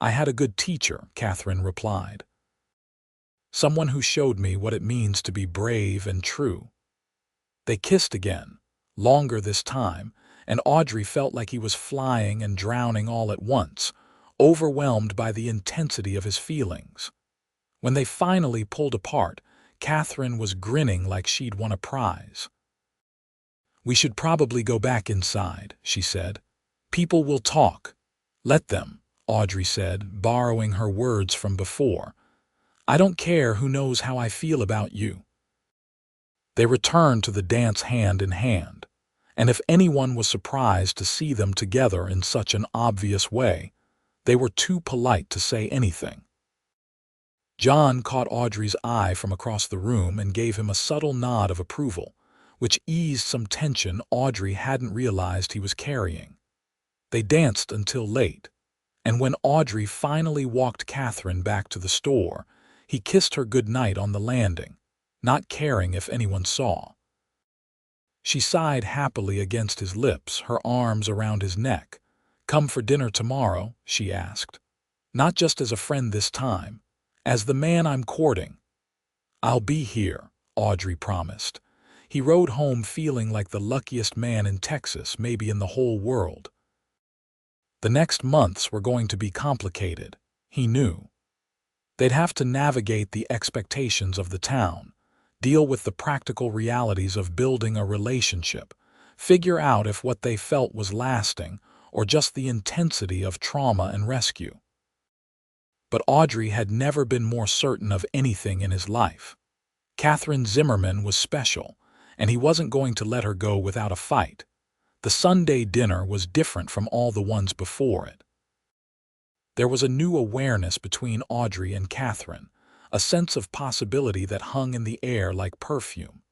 "I had a good teacher," Katherine replied. "Someone who showed me what it means to be brave and true." They kissed again, longer this time, and Audrey felt like he was flying and drowning all at once, overwhelmed by the intensity of his feelings. When they finally pulled apart, Katherine was grinning like she'd won a prize. "We should probably go back inside," she said. "People will talk." "Let them," Audrey said, borrowing her words from before. "I don't care who knows how I feel about you." They returned to the dance hand in hand, and if anyone was surprised to see them together in such an obvious way, they were too polite to say anything. John caught Audrey's eye from across the room and gave him a subtle nod of approval, which eased some tension Audrey hadn't realized he was carrying. They danced until late, and when Audrey finally walked Katherine back to the store, he kissed her goodnight on the landing, not caring if anyone saw. She sighed happily against his lips, her arms around his neck. "Come for dinner tomorrow?" she asked. "Not just as a friend this time, as the man I'm courting." "I'll be here," Audrey promised. He rode home feeling like the luckiest man in Texas, maybe in the whole world. The next months were going to be complicated, he knew. They'd have to navigate the expectations of the town, deal with the practical realities of building a relationship, figure out if what they felt was lasting or just the intensity of trauma and rescue. But Audrey had never been more certain of anything in his life. Katherine Zimmerman was special, and he wasn't going to let her go without a fight. The Sunday dinner was different from all the ones before it. There was a new awareness between Audrey and Katherine, a sense of possibility that hung in the air like perfume.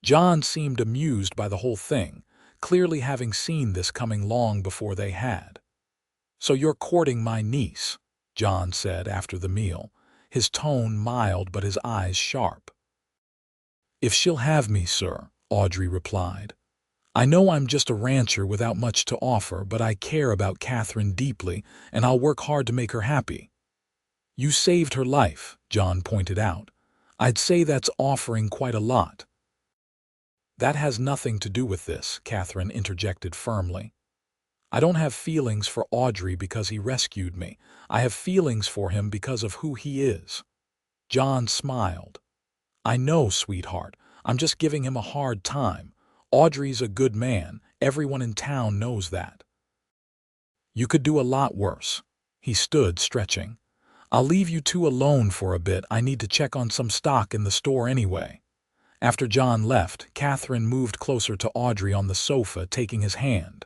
John seemed amused by the whole thing, clearly having seen this coming long before they had. "So you're courting my niece," John said after the meal, his tone mild but his eyes sharp. "If she'll have me, sir," Audrey replied. "I know I'm just a rancher without much to offer, but I care about Katherine deeply, and I'll work hard to make her happy." "You saved her life," John pointed out. "I'd say that's offering quite a lot." "That has nothing to do with this," Katherine interjected firmly. "I don't have feelings for Audrey because he rescued me. I have feelings for him because of who he is." John smiled. "I know, sweetheart. I'm just giving him a hard time. Audrey's a good man. Everyone in town knows that." "You could do a lot worse." He stood, stretching. "I'll leave you two alone for a bit. I need to check on some stock in the store anyway." After John left, Katherine moved closer to Audrey on the sofa, taking his hand.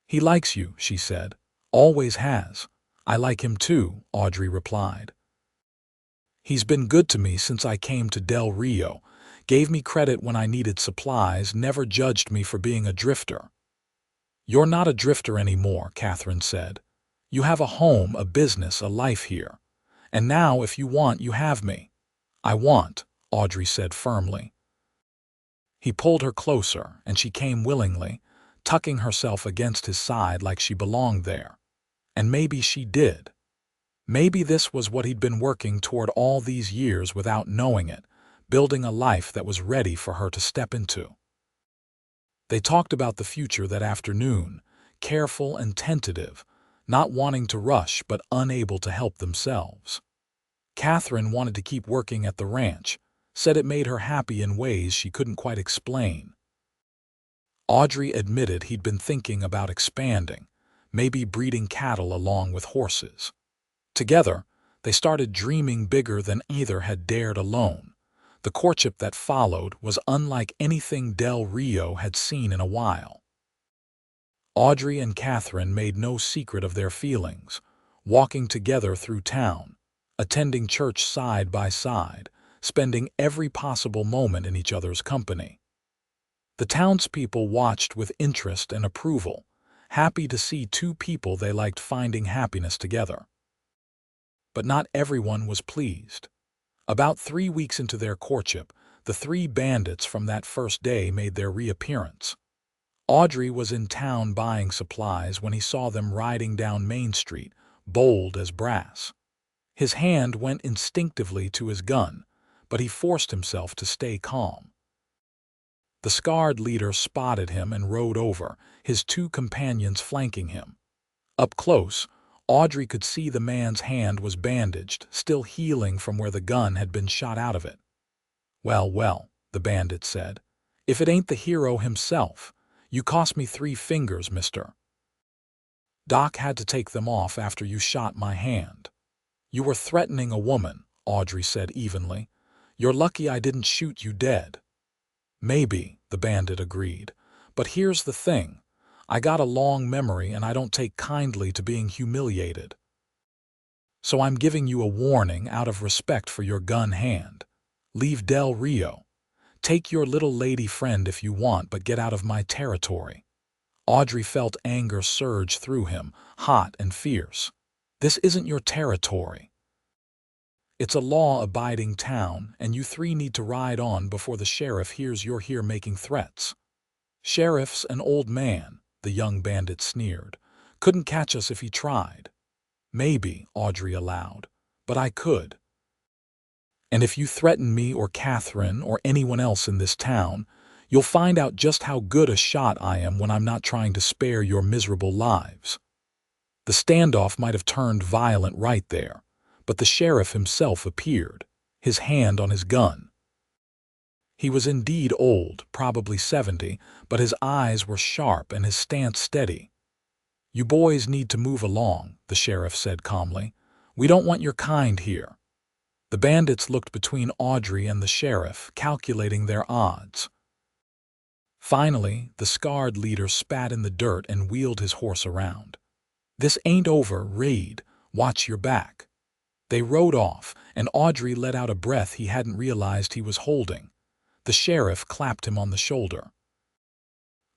"He likes you," she said. "Always has." "I like him too," Audrey replied. "He's been good to me since I came to Del Rio. Gave me credit when I needed supplies, never judged me for being a drifter." "You're not a drifter anymore," Katherine said. "You have a home, a business, a life here. And now, if you want, you have me." "I want," Audrey said firmly. He pulled her closer, and she came willingly, tucking herself against his side like she belonged there. And maybe she did. Maybe this was what he'd been working toward all these years without knowing it, building a life that was ready for her to step into. They talked about the future that afternoon, careful and tentative, not wanting to rush but unable to help themselves. Katherine wanted to keep working at the ranch, said it made her happy in ways she couldn't quite explain. Audrey admitted he'd been thinking about expanding, maybe breeding cattle along with horses. Together, they started dreaming bigger than either had dared alone. The courtship that followed was unlike anything Del Rio had seen in a while. Audrey and Katherine made no secret of their feelings, walking together through town, attending church side by side, spending every possible moment in each other's company. The townspeople watched with interest and approval, happy to see two people they liked finding happiness together. But not everyone was pleased. About 3 weeks into their courtship, the three bandits from that first day made their reappearance. Audrey was in town buying supplies when he saw them riding down Main Street, bold as brass. His hand went instinctively to his gun, but he forced himself to stay calm. The scarred leader spotted him and rode over, his two companions flanking him. Up close, Audrey could see the man's hand was bandaged, still healing from where the gun had been shot out of it. "Well, well," the bandit said, "if it ain't the hero himself. You cost me 3 fingers, mister. Doc had to take them off after you shot my hand." "You were threatening a woman," Audrey said evenly. "You're lucky I didn't shoot you dead." "Maybe," the bandit agreed, "but here's the thing. I got a long memory and I don't take kindly to being humiliated. So I'm giving you a warning out of respect for your gun hand. Leave Del Rio. Take your little lady friend if you want, but get out of my territory." Audrey felt anger surge through him, hot and fierce. "This isn't your territory. It's a law-abiding town, and you three need to ride on before the sheriff hears you're here making threats." "Sheriff's an old man," the young bandit sneered. "Couldn't catch us if he tried." "Maybe," Audrey allowed, "but I could. And if you threaten me or Katherine or anyone else in this town, you'll find out just how good a shot I am when I'm not trying to spare your miserable lives." The standoff might have turned violent right there, but the sheriff himself appeared, his hand on his gun. He was indeed old, probably 70, but his eyes were sharp and his stance steady. "You boys need to move along," the sheriff said calmly. "We don't want your kind here." The bandits looked between Audrey and the sheriff, calculating their odds. Finally, the scarred leader spat in the dirt and wheeled his horse around. "This ain't over, Reed. Watch your back." They rode off, and Audrey let out a breath he hadn't realized he was holding. The sheriff clapped him on the shoulder.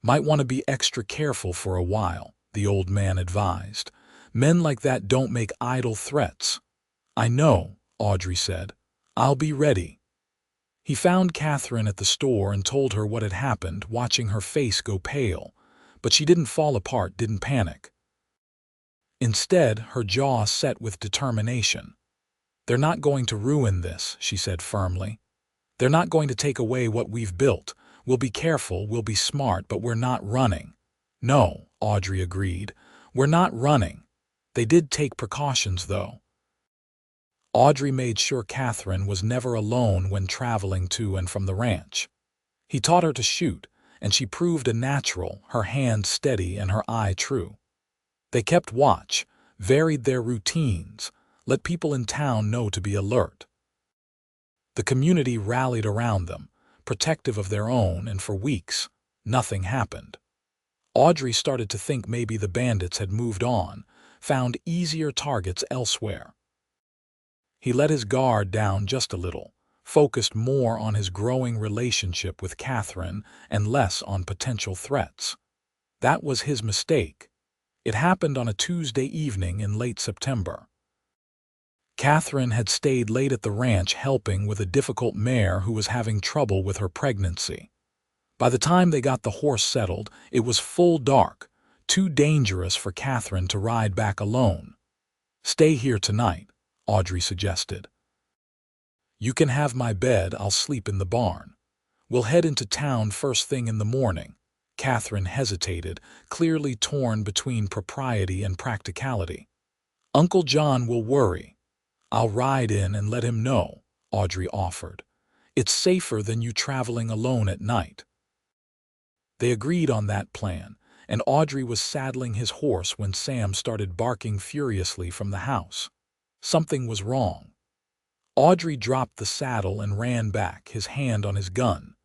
"Might want to be extra careful for a while," the old man advised. "Men like that don't make idle threats." "I know," Audrey said. "I'll be ready." He found Katherine at the store and told her what had happened, watching her face go pale. But she didn't fall apart, didn't panic. Instead, her jaw set with determination. "They're not going to ruin this," she said firmly. "They're not going to take away what we've built. We'll be careful, we'll be smart, but we're not running." "No," Audrey agreed. "We're not running. They did take precautions, though." Audrey made sure Katherine was never alone when traveling to and from the ranch. He taught her to shoot, and she proved a natural, her hand steady and her eye true. They kept watch, varied their routines, let people in town know to be alert. The community rallied around them, protective of their own, and for weeks, nothing happened. Audrey started to think maybe the bandits had moved on, found easier targets elsewhere. He let his guard down just a little, focused more on his growing relationship with Katherine and less on potential threats. That was his mistake. It happened on a Tuesday evening in late September. Katherine had stayed late at the ranch helping with a difficult mare who was having trouble with her pregnancy. By the time they got the horse settled, it was full dark, too dangerous for Katherine to ride back alone. "Stay here tonight," Audrey suggested. "You can have my bed, I'll sleep in the barn. We'll head into town first thing in the morning." Katherine hesitated, clearly torn between propriety and practicality. "Uncle John will worry." "I'll ride in and let him know," Audrey offered. "It's safer than you traveling alone at night." They agreed on that plan, and Audrey was saddling his horse when Sam started barking furiously from the house. Something was wrong. Audrey dropped the saddle and ran back, his hand on his gun.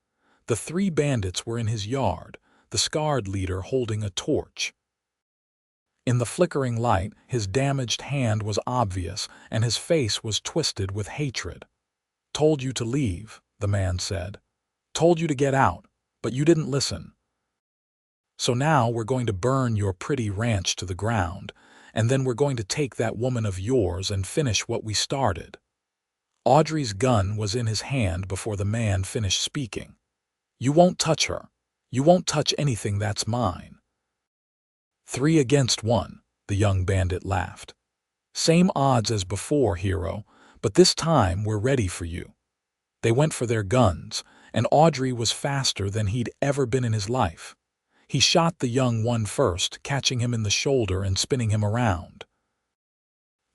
The 3 bandits were in his yard, the scarred leader holding a torch. In the flickering light, his damaged hand was obvious, and his face was twisted with hatred. "Told you to leave," the man said. "Told you to get out, but you didn't listen. So now we're going to burn your pretty ranch to the ground, and then we're going to take that woman of yours and finish what we started." Audrey's gun was in his hand before the man finished speaking. "You won't touch her. You won't touch anything that's mine." 3 against 1, the young bandit laughed. "Same odds as before, hero, but this time we're ready for you." They went for their guns, and Audrey was faster than he'd ever been in his life. He shot the young one first, catching him in the shoulder and spinning him around.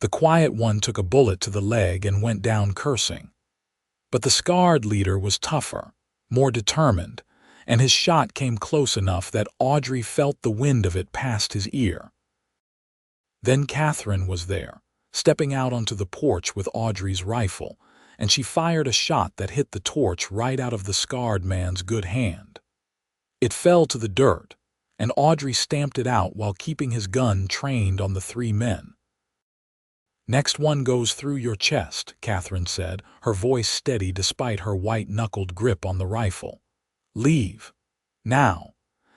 The quiet one took a bullet to the leg and went down cursing. But the scarred leader was tougher, more determined, and his shot came close enough that Audrey felt the wind of it past his ear. Then Katherine was there, stepping out onto the porch with Audrey's rifle, and she fired a shot that hit the torch right out of the scarred man's good hand. It fell to the dirt, and Audrey stamped it out while keeping his gun trained on the 3 men. "Next one goes through your chest," Katherine said, her voice steady despite her white-knuckled grip on the rifle. "Leave. Now.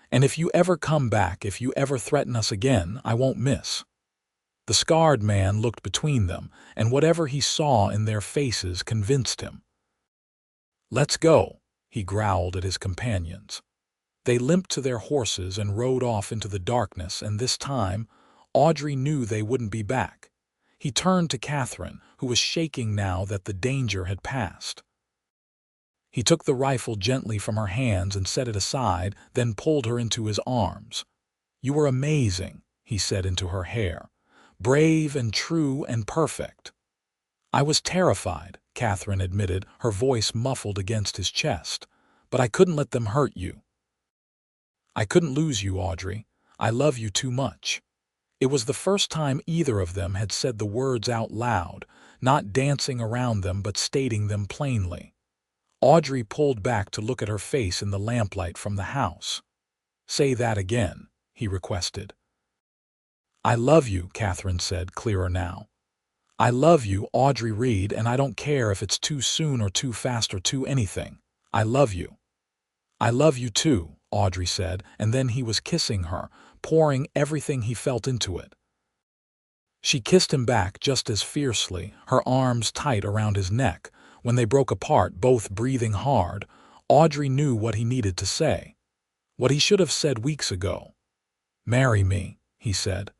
And if you ever come back, if you ever threaten us again, I won't miss." The scarred man looked between them, and whatever he saw in their faces convinced him. "Let's go," he growled at his companions. They limped to their horses and rode off into the darkness, and this time, Audrey knew they wouldn't be back. He turned to Katherine, who was shaking now that the danger had passed. He took the rifle gently from her hands and set it aside, then pulled her into his arms. "You were amazing," he said into her hair. "Brave and true and perfect." "I was terrified," Katherine admitted, her voice muffled against his chest. "But I couldn't let them hurt you. I couldn't lose you, Audrey. I love you too much." It was the first time either of them had said the words out loud, not dancing around them but stating them plainly. Audrey pulled back to look at her face in the lamplight from the house. "Say that again," he requested. "I love you," Katherine said, clearer now. "I love you, Audrey Reed, and I don't care if it's too soon or too fast or too anything. I love you." "I love you too," Audrey said, and then he was kissing her, pouring everything he felt into it. She kissed him back just as fiercely, her arms tight around his neck. When they broke apart, both breathing hard, Audrey knew what he needed to say. What he should have said weeks ago. "Marry me," he said.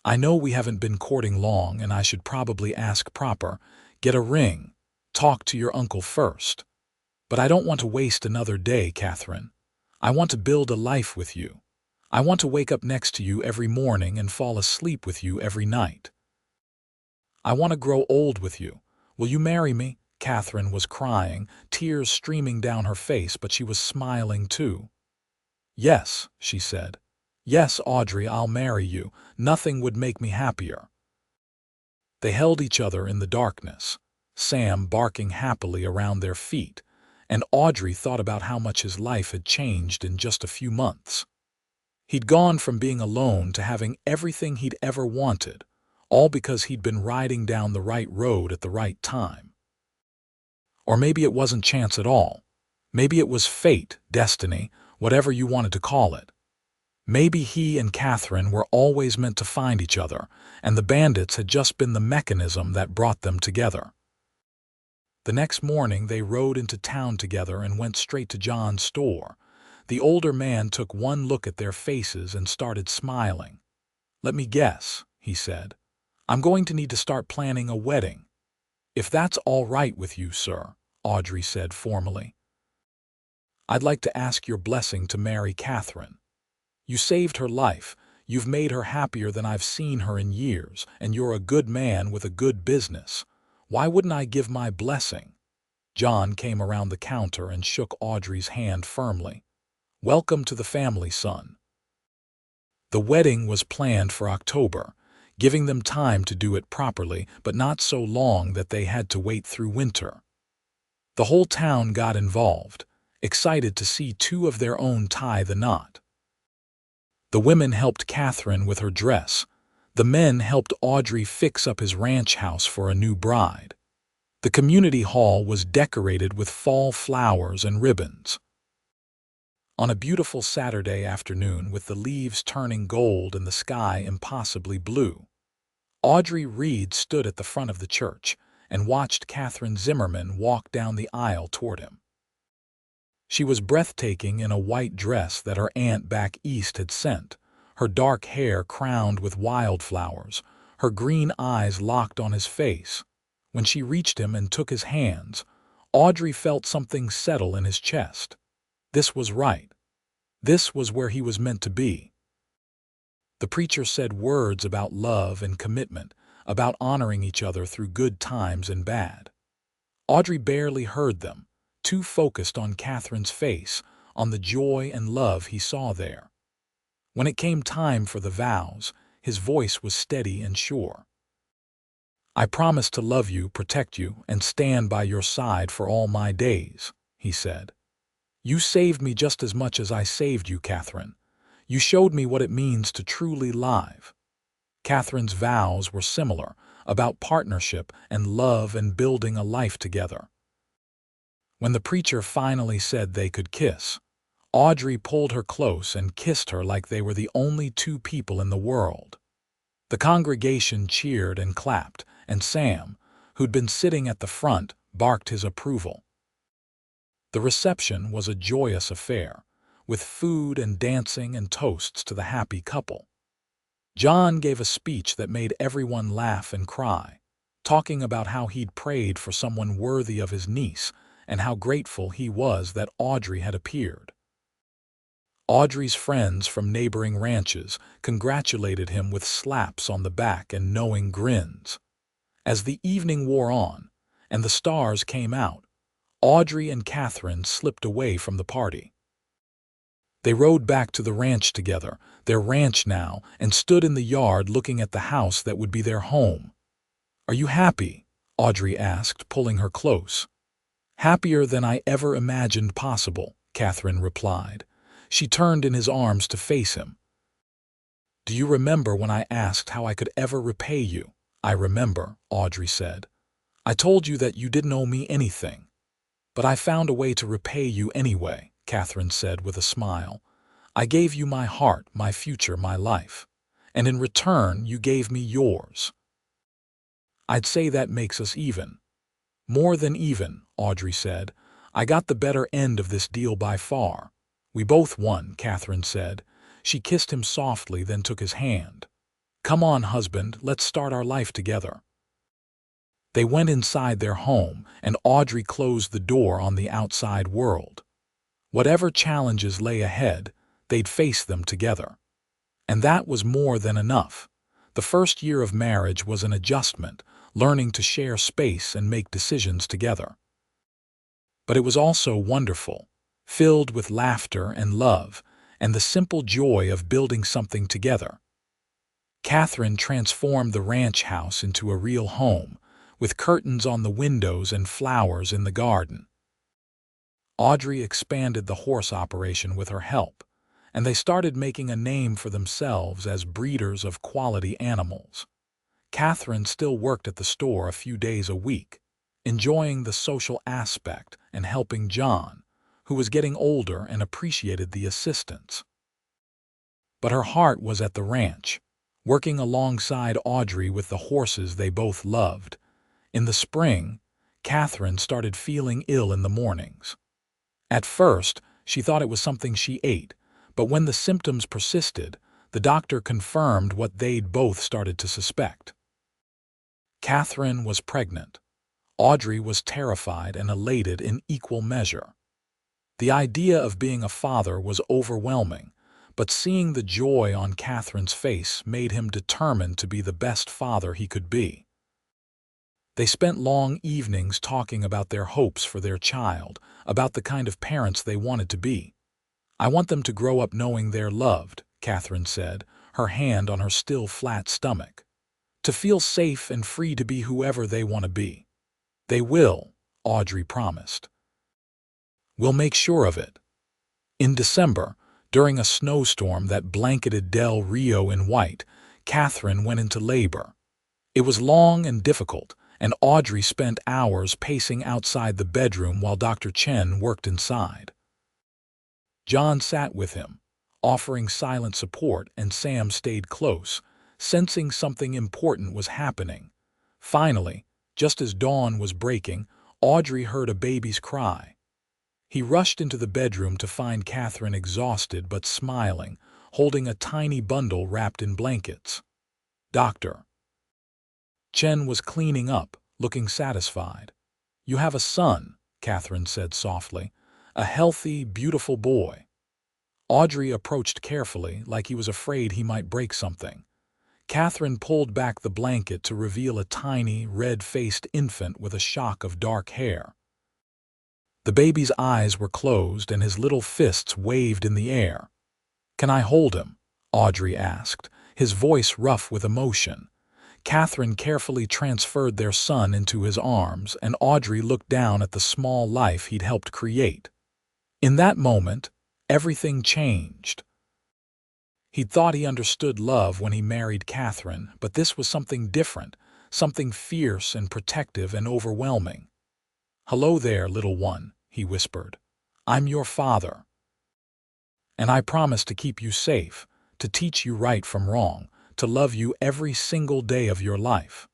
"I know we haven't been courting long, and I should probably ask proper, get a ring, talk to your uncle first. But I don't want to waste another day, Katherine. I want to build a life with you. I want to wake up next to you every morning and fall asleep with you every night. I want to grow old with you. Will you marry me?" Katherine was crying, tears streaming down her face, but she was smiling too. "Yes," she said. "Yes, Audrey, I'll marry you. Nothing would make me happier." They held each other in the darkness, Sam barking happily around their feet, and Audrey thought about how much his life had changed in just a few months. He'd gone from being alone to having everything he'd ever wanted, all because he'd been riding down the right road at the right time. Or maybe it wasn't chance at all. Maybe it was fate, destiny, whatever you wanted to call it. Maybe he and Katherine were always meant to find each other, and the bandits had just been the mechanism that brought them together. The next morning they rode into town together and went straight to John's store. The older man took one look at their faces and started smiling. "Let me guess," he said. "I'm going to need to start planning a wedding." "If that's all right with you, sir," Audrey said formally. "I'd like to ask your blessing to marry Katherine. You saved her life, you've made her happier than I've seen her in years, and you're a good man with a good business. Why wouldn't I give my blessing?" John came around the counter and shook Audrey's hand firmly. "Welcome to the family, son." The wedding was planned for October, giving them time to do it properly, but not so long that they had to wait through winter. The whole town got involved, excited to see two of their own tie the knot. The women helped Katherine with her dress. The men helped Audrey fix up his ranch house for a new bride. The community hall was decorated with fall flowers and ribbons. On a beautiful Saturday afternoon, with the leaves turning gold and the sky impossibly blue, Audrey Reed stood at the front of the church and watched Katherine Zimmerman walk down the aisle toward him. She was breathtaking in a white dress that her aunt back east had sent, her dark hair crowned with wildflowers, her green eyes locked on his face. When she reached him and took his hands, Audrey felt something settle in his chest. This was right. This was where he was meant to be. The preacher said words about love and commitment, about honoring each other through good times and bad. Audrey barely heard them, too focused on Katherine's face, on the joy and love he saw there. When it came time for the vows, his voice was steady and sure. "I promise to love you, protect you, and stand by your side for all my days," he said. "You saved me just as much as I saved you, Katherine. You showed me what it means to truly live." Katherine's vows were similar, about partnership and love and building a life together. When the preacher finally said they could kiss, Audrey pulled her close and kissed her like they were the only two people in the world. The congregation cheered and clapped, and Sam, who'd been sitting at the front, barked his approval. The reception was a joyous affair, with food and dancing and toasts to the happy couple. John gave a speech that made everyone laugh and cry, talking about how he'd prayed for someone worthy of his niece and how grateful he was that Audrey had appeared. Audrey's friends from neighboring ranches congratulated him with slaps on the back and knowing grins. As the evening wore on and the stars came out, Audrey and Katherine slipped away from the party. They rode back to the ranch together, their ranch now, and stood in the yard looking at the house that would be their home. "Are you happy?" Audrey asked, pulling her close. "Happier than I ever imagined possible," Katherine replied. She turned in his arms to face him. "Do you remember when I asked how I could ever repay you?" "I remember," Audrey said. "I told you that you didn't owe me anything. But I found a way to repay you anyway," Katherine said with a smile. "I gave you my heart, my future, my life. And in return, you gave me yours. I'd say that makes us even." "More than even," Audrey said. "I got the better end of this deal by far." "We both won," Katherine said. She kissed him softly, then took his hand. "Come on, husband, let's start our life together." They went inside their home, and Audrey closed the door on the outside world. Whatever challenges lay ahead, they'd face them together. And that was more than enough. The first year of marriage was an adjustment, learning to share space and make decisions together. But it was also wonderful, filled with laughter and love, and the simple joy of building something together. Katherine transformed the ranch house into a real home, with curtains on the windows and flowers in the garden. Audrey expanded the horse operation with her help, and they started making a name for themselves as breeders of quality animals. Katherine still worked at the store a few days a week, enjoying the social aspect and helping John, who was getting older and appreciated the assistance. But her heart was at the ranch, working alongside Audrey with the horses they both loved. In the spring, Katherine started feeling ill in the mornings. At first, she thought it was something she ate, but when the symptoms persisted, the doctor confirmed what they'd both started to suspect. Katherine was pregnant. Audrey was terrified and elated in equal measure. The idea of being a father was overwhelming, but seeing the joy on Katherine's face made him determined to be the best father he could be. They spent long evenings talking about their hopes for their child, about the kind of parents they wanted to be. "I want them to grow up knowing they're loved," Katherine said, her hand on her still flat stomach. To feel safe and free to be whoever they want to be. They will, Audrey promised. We'll make sure of it. In December, during a snowstorm that blanketed Del Rio in white, Katherine went into labor. It was long and difficult, and Audrey spent hours pacing outside the bedroom while Dr. Chen worked inside. John sat with him, offering silent support, and Sam stayed close, sensing something important was happening. Finally, just as dawn was breaking, Audrey heard a baby's cry. He rushed into the bedroom to find Katherine exhausted but smiling, holding a tiny bundle wrapped in blankets. Dr. Chen was cleaning up, looking satisfied. "You have a son," Katherine said softly. "A healthy, beautiful boy." Audrey approached carefully, like he was afraid he might break something. Katherine pulled back the blanket to reveal a tiny, red-faced infant with a shock of dark hair. The baby's eyes were closed and his little fists waved in the air. "Can I hold him?" Audrey asked, his voice rough with emotion. Katherine carefully transferred their son into his arms, and Audrey looked down at the small life he'd helped create. In that moment, everything changed. He'd thought he understood love when he married Katherine, but this was something different, something fierce and protective and overwhelming. "Hello there, little one," he whispered. "I'm your father. And I promise to keep you safe, to teach you right from wrong, to love you every single day of your life."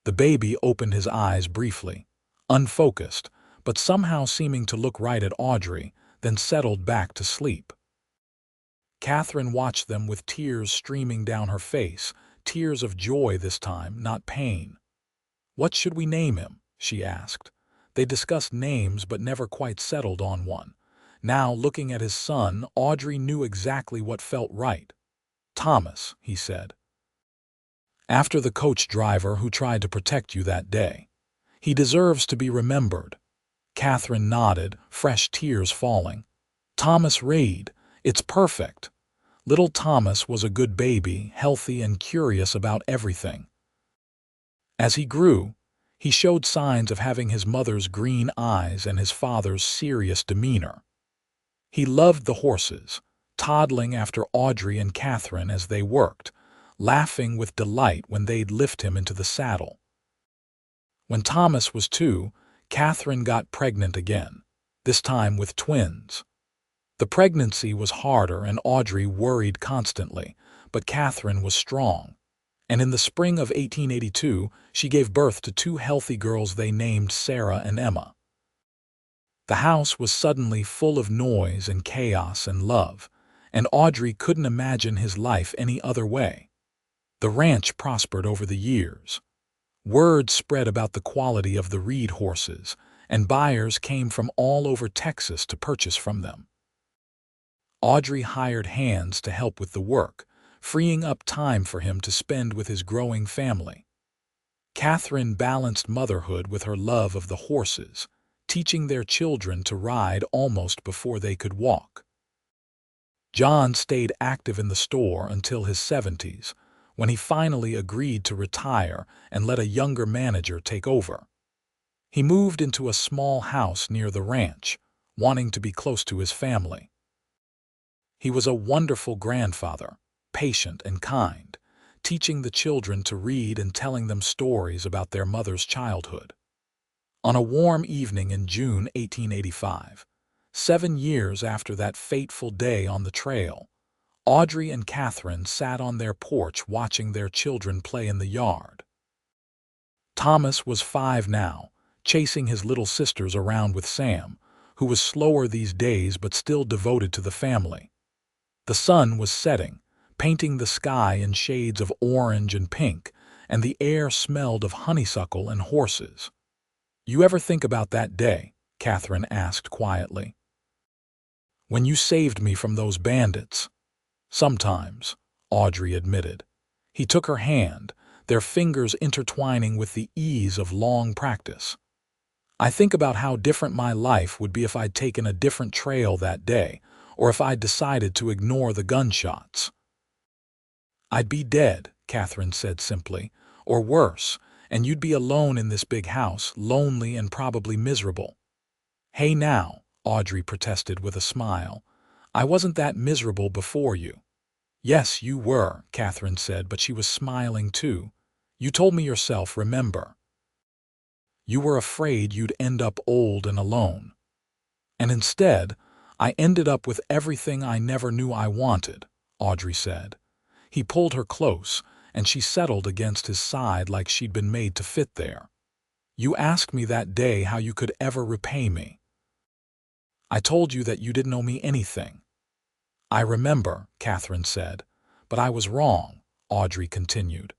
The baby opened his eyes briefly, unfocused, but somehow seeming to look right at Audrey, then settled back to sleep. Katherine watched them with tears streaming down her face, tears of joy this time, not pain. "What should we name him?" she asked. They discussed names but never quite settled on one. Now, looking at his son, Audrey knew exactly what felt right. "Thomas," he said. "After the coach driver who tried to protect you that day. He deserves to be remembered." Katherine nodded, fresh tears falling. "Thomas Reed, it's perfect." Little Thomas was a good baby, healthy and curious about everything. As he grew, he showed signs of having his mother's green eyes and his father's serious demeanor. He loved the horses, toddling after Audrey and Katherine as they worked, laughing with delight when they'd lift him into the saddle. When Thomas was 2, Katherine got pregnant again, this time with twins. The pregnancy was harder and Audrey worried constantly, but Katherine was strong. And in the spring of 1882, she gave birth to 2 healthy girls they named Sarah and Emma. The house was suddenly full of noise and chaos and love, and Audrey couldn't imagine his life any other way. The ranch prospered over the years. Word spread about the quality of the Reed horses, and buyers came from all over Texas to purchase from them. Audrey hired hands to help with the work, freeing up time for him to spend with his growing family. Katherine balanced motherhood with her love of the horses, teaching their children to ride almost before they could walk. John stayed active in the store until his 70s, when he finally agreed to retire and let a younger manager take over. He moved into a small house near the ranch, wanting to be close to his family. He was a wonderful grandfather, patient and kind, teaching the children to read and telling them stories about their mother's childhood. On a warm evening in June 1885, 7 years after that fateful day on the trail, Audrey and Katherine sat on their porch watching their children play in the yard. Thomas was 5 now, chasing his little sisters around with Sam, who was slower these days but still devoted to the family. The sun was setting, painting the sky in shades of orange and pink, and the air smelled of honeysuckle and horses. "You ever think about that day?" Katherine asked quietly. "When you saved me from those bandits?" "Sometimes," Audrey admitted. He took her hand, their fingers intertwining with the ease of long practice. "I think about how different my life would be if I'd taken a different trail that day, or if I'd decided to ignore the gunshots." "I'd be dead," Katherine said simply, or worse, and you'd be alone in this big house, lonely and probably miserable. Hey now, Audrey protested with a smile. I wasn't that miserable before you. Yes, you were, Katherine said, but she was smiling too. You told me yourself, remember. You were afraid you'd end up old and alone. And instead, I ended up with everything I never knew I wanted, Audrey said. He pulled her close, and she settled against his side like she'd been made to fit there. You asked me that day how you could ever repay me. I told you that you didn't owe me anything. I remember, Katherine said, but I was wrong, Audrey continued.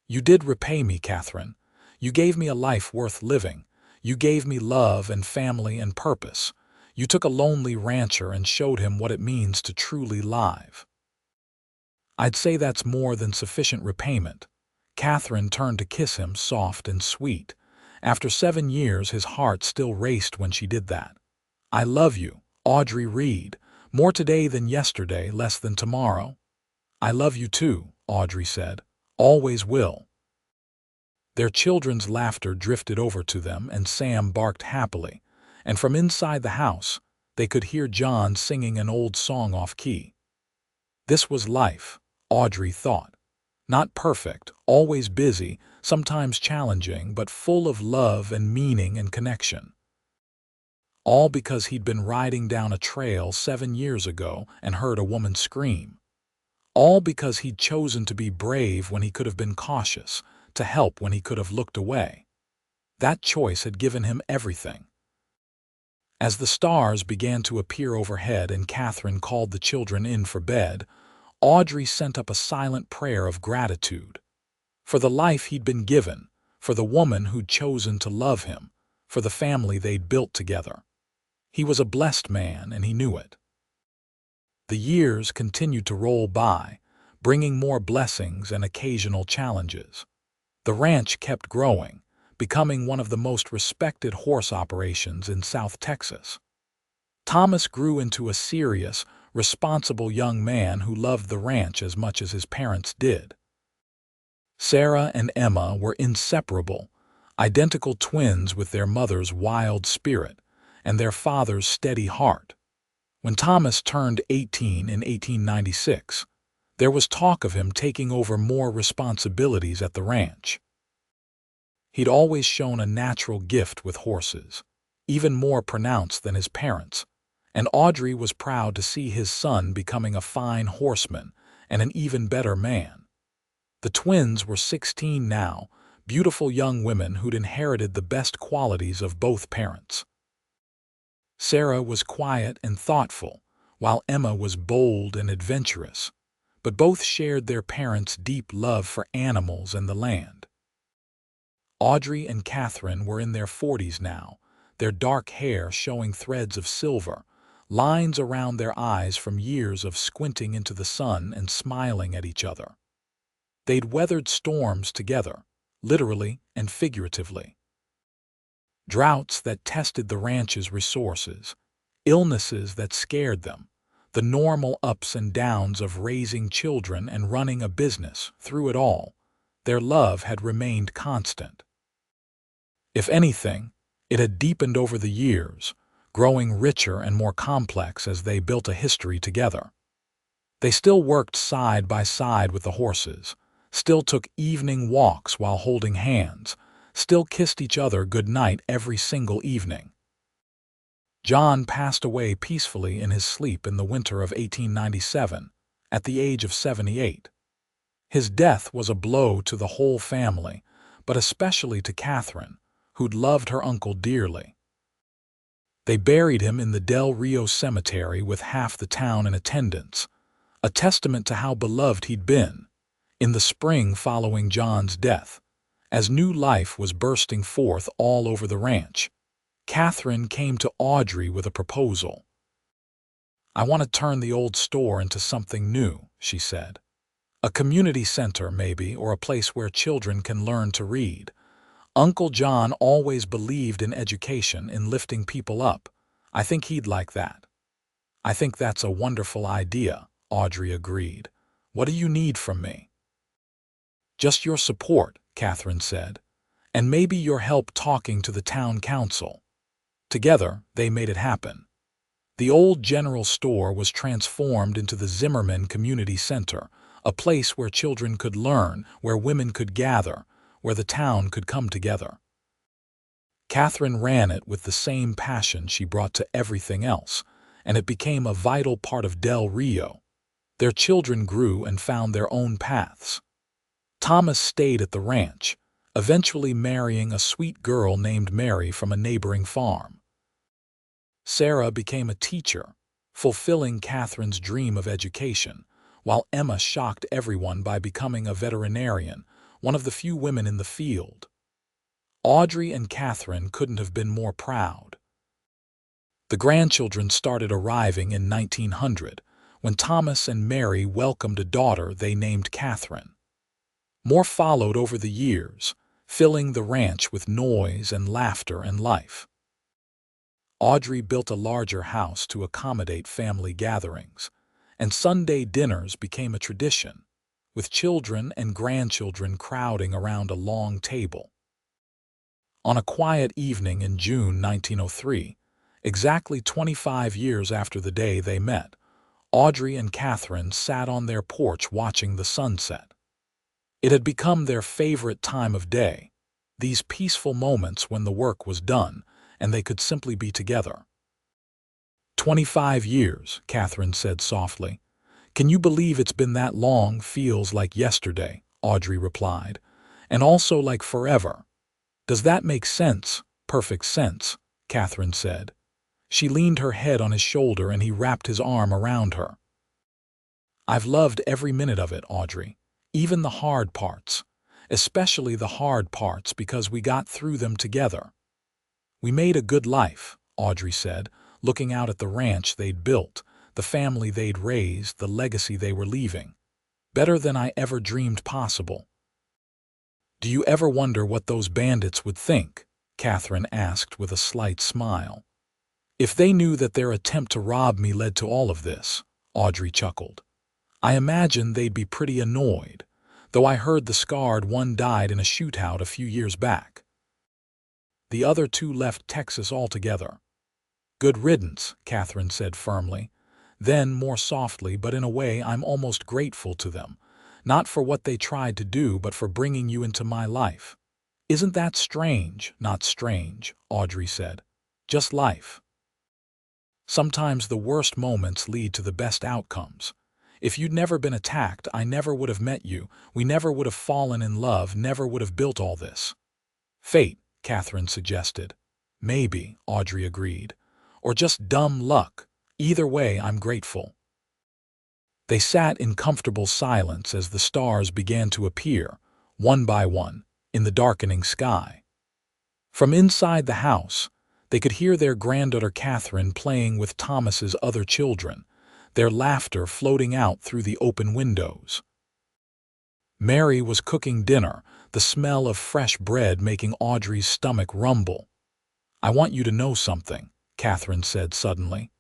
You did repay me, Katherine. You gave me a life worth living. You gave me love and family and purpose. You took a lonely rancher and showed him what it means to truly live. I'd say that's more than sufficient repayment. Katherine turned to kiss him, soft and sweet. After 7 years, his heart still raced when she did that. I love you, Audrey Reed, more today than yesterday, less than tomorrow. I love you too, Audrey said. Always will. Their children's laughter drifted over to them, and Sam barked happily, and from inside the house, they could hear John singing an old song off key. This was life, Audrey thought. Not perfect, always busy, sometimes challenging, but full of love and meaning and connection. All because he'd been riding down a trail 7 years ago and heard a woman scream. All because he'd chosen to be brave when he could have been cautious, to help when he could have looked away. That choice had given him everything. As the stars began to appear overhead and Katherine called the children in for bed, Audrey sent up a silent prayer of gratitude. For the life he'd been given, for the woman who'd chosen to love him, for the family they'd built together. He was a blessed man, and he knew it. The years continued to roll by, bringing more blessings and occasional challenges. The ranch kept growing, becoming one of the most respected horse operations in South Texas. Thomas grew into a serious, responsible young man who loved the ranch as much as his parents did. Sarah and Emma were inseparable, identical twins with their mother's wild spirit and their father's steady heart. When Thomas turned 18 in 1896, there was talk of him taking over more responsibilities at the ranch. He'd always shown a natural gift with horses, even more pronounced than his parents, and Audrey was proud to see his son becoming a fine horseman and an even better man. The twins were 16 now, beautiful young women who'd inherited the best qualities of both parents. Sarah was quiet and thoughtful, while Emma was bold and adventurous, but both shared their parents' deep love for animals and the land. Audrey and Katherine were in their 40s now, their dark hair showing threads of silver, lines around their eyes from years of squinting into the sun and smiling at each other. They'd weathered storms together, literally and figuratively. Droughts that tested the ranch's resources, illnesses that scared them, the normal ups and downs of raising children and running a business. Through it all, their love had remained constant. If anything, it had deepened over the years, growing richer and more complex as they built a history together. They still worked side by side with the horses, still took evening walks while holding hands, still kissed each other good night every single evening. John passed away peacefully in his sleep in the winter of 1897, at the age of 78. His death was a blow to the whole family, but especially to Katherine, who'd loved her uncle dearly. They buried him in the Del Rio Cemetery with half the town in attendance, a testament to how beloved he'd been. In the spring following John's death, as new life was bursting forth all over the ranch, Katherine came to Audrey with a proposal. I want to turn the old store into something new, she said. A community center, maybe, or a place where children can learn to read. Uncle John always believed in education, in lifting people up. I think he'd like that. I think that's a wonderful idea, Audrey agreed. What do you need from me? Just your support, Katherine said. "And maybe your help talking to the town council." Together, they made it happen. The old general store was transformed into the Zimmerman Community Center, a place where children could learn, where women could gather, where the town could come together. Katherine ran it with the same passion she brought to everything else, and it became a vital part of Del Rio. Their children grew and found their own paths. Thomas stayed at the ranch, eventually marrying a sweet girl named Mary from a neighboring farm. Sarah became a teacher, fulfilling Katherine's dream of education, while Emma shocked everyone by becoming a veterinarian, one of the few women in the field. Audrey and Katherine couldn't have been more proud. The grandchildren started arriving in 1900, when Thomas and Mary welcomed a daughter they named Katherine. More followed over the years, filling the ranch with noise and laughter and life. Audrey built a larger house to accommodate family gatherings, and Sunday dinners became a tradition, with children and grandchildren crowding around a long table. On a quiet evening in June 1903, exactly 25 years after the day they met, Audrey and Katherine sat on their porch watching the sunset. It had become their favorite time of day, these peaceful moments when the work was done and they could simply be together. 25 years, Katherine said softly. "Can you believe it's been that long? Feels like yesterday," Audrey replied, "and also like forever." "Does that make sense?" "Perfect sense," Katherine said. She leaned her head on his shoulder and he wrapped his arm around her. "I've loved every minute of it, Audrey, even the hard parts, especially the hard parts because we got through them together." "We made a good life," Audrey said, looking out at the ranch they'd built, the family they'd raised, the legacy they were leaving. "Better than I ever dreamed possible." "Do you ever wonder what those bandits would think?" Katherine asked with a slight smile. "If they knew that their attempt to rob me led to all of this," Audrey chuckled. "I imagine they'd be pretty annoyed, though I heard the scarred one died in a shootout a few years back. The other two left Texas altogether." "Good riddance," Katherine said firmly. Then, more softly, but in a way I'm almost grateful to them, not for what they tried to do, but for bringing you into my life. "Isn't that strange?" "Not strange," Audrey said. "Just life. Sometimes the worst moments lead to the best outcomes. If you'd never been attacked, I never would have met you, we never would have fallen in love, never would have built all this." "Fate," Katherine suggested. "Maybe," Audrey agreed. "Or just dumb luck. Either way, I'm grateful." They sat in comfortable silence as the stars began to appear, one by one, in the darkening sky. From inside the house, they could hear their granddaughter Katherine playing with Thomas's other children, their laughter floating out through the open windows. Mary was cooking dinner, the smell of fresh bread making Audrey's stomach rumble. "I want you to know something," Katherine said suddenly.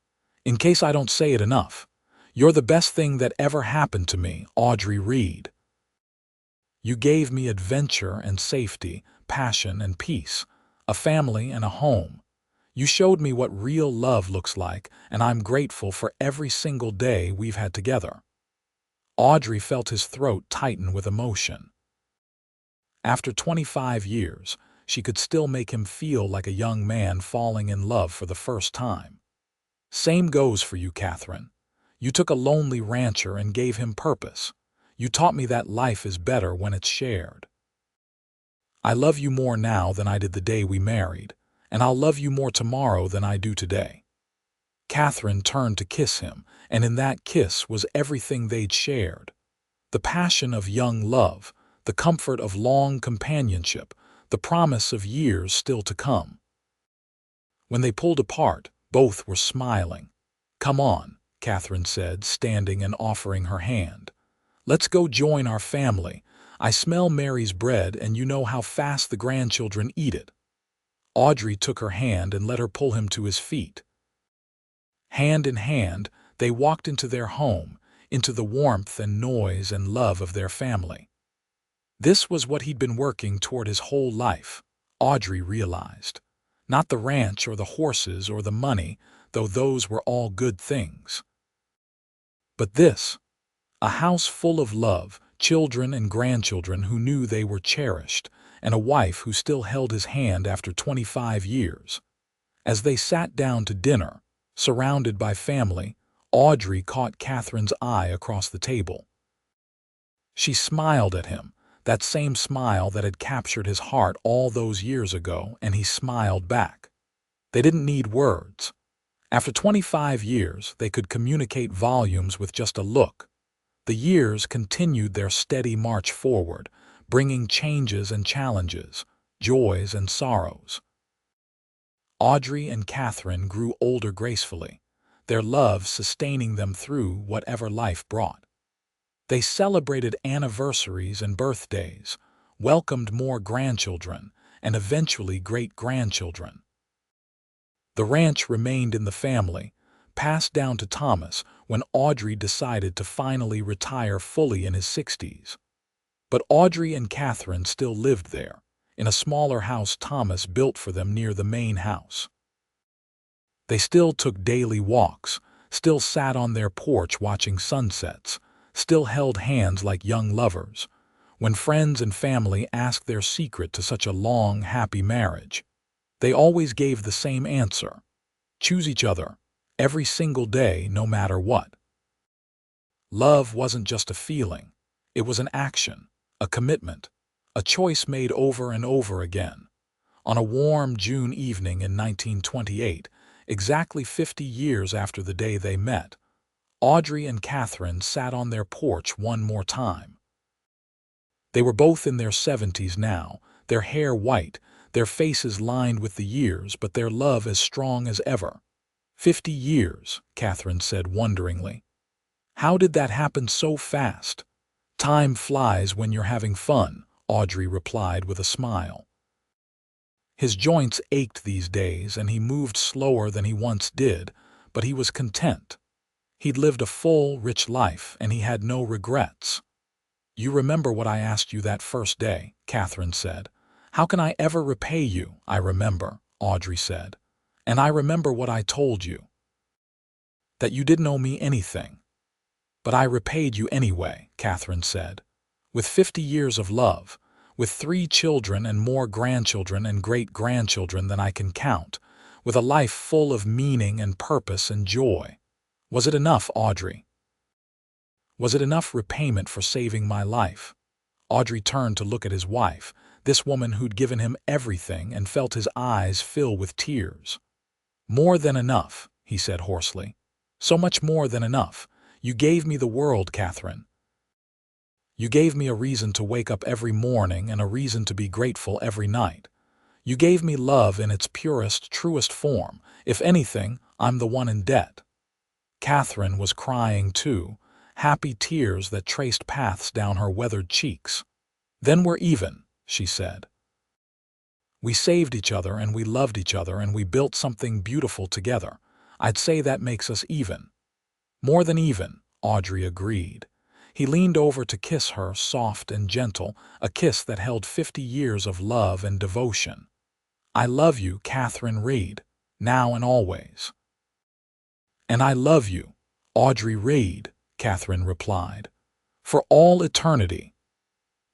"In case I don't say it enough, you're the best thing that ever happened to me, Audrey Reed. You gave me adventure and safety, passion and peace, a family and a home. You showed me what real love looks like, and I'm grateful for every single day we've had together." Audrey felt his throat tighten with emotion. After 25 years, she could still make him feel like a young man falling in love for the first time. "Same goes for you, Katherine. You took a lonely rancher and gave him purpose. You taught me that life is better when it's shared. I love you more now than I did the day we married, and I'll love you more tomorrow than I do today." Katherine turned to kiss him, and in that kiss was everything they'd shared. The passion of young love, the comfort of long companionship, the promise of years still to come. When they pulled apart, both were smiling. "Come on," Katherine said, standing and offering her hand. "Let's go join our family. I smell Mary's bread, and you know how fast the grandchildren eat it." Audrey took her hand and let her pull him to his feet. Hand in hand, they walked into their home, into the warmth and noise and love of their family. This was what he'd been working toward his whole life, Audrey realized. Not the ranch or the horses or the money, though those were all good things. But this, a house full of love, children and grandchildren who knew they were cherished, and a wife who still held his hand after 25 years. As they sat down to dinner, surrounded by family, Audrey caught Katherine's eye across the table. She smiled at him, that same smile that had captured his heart all those years ago, and he smiled back. They didn't need words. After 25 years, they could communicate volumes with just a look. The years continued their steady march forward, bringing changes and challenges, joys and sorrows. Audrey and Katherine grew older gracefully, their love sustaining them through whatever life brought. They celebrated anniversaries and birthdays, welcomed more grandchildren, and eventually great-grandchildren. The ranch remained in the family, passed down to Thomas when Audrey decided to finally retire fully in his 60s. But Audrey and Katherine still lived there, in a smaller house Thomas built for them near the main house. They still took daily walks, still sat on their porch watching sunsets, still held hands like young lovers. When friends and family asked their secret to such a long, happy marriage, they always gave the same answer: choose each other, every single day, no matter what. Love wasn't just a feeling. It was an action, a commitment, a choice made over and over again. On a warm June evening in 1928, exactly 50 years after the day they met, Audrey and Katherine sat on their porch one more time. They were both in their 70s now, their hair white, their faces lined with the years, but their love as strong as ever. 50 years, Katherine said wonderingly. How did that happen so fast? Time flies when you're having fun, Audrey replied with a smile. His joints ached these days and he moved slower than he once did, but he was content. He'd lived a full, rich life and he had no regrets. You remember what I asked you that first day, Katherine said. How can I ever repay you? I remember, Audrey said. And I remember what I told you. That you didn't owe me anything. But I repaid you anyway, Katherine said. With 50 years of love, with 3 children and more grandchildren and great-grandchildren than I can count, with a life full of meaning and purpose and joy. Was it enough, Audrey? Was it enough repayment for saving my life? Audrey turned to look at his wife, this woman who'd given him everything, and felt his eyes fill with tears. More than enough, he said hoarsely. So much more than enough. You gave me the world, Katherine. You gave me a reason to wake up every morning and a reason to be grateful every night. You gave me love in its purest, truest form. If anything, I'm the one in debt. Katherine was crying too, happy tears that traced paths down her weathered cheeks. Then we're even, she said. We saved each other and we loved each other and we built something beautiful together. I'd say that makes us even. More than even, Audrey agreed. He leaned over to kiss her, soft and gentle, a kiss that held 50 years of love and devotion. I love you, Katherine Reed, now and always. And I love you, Audrey Reed, Katherine replied. For all eternity.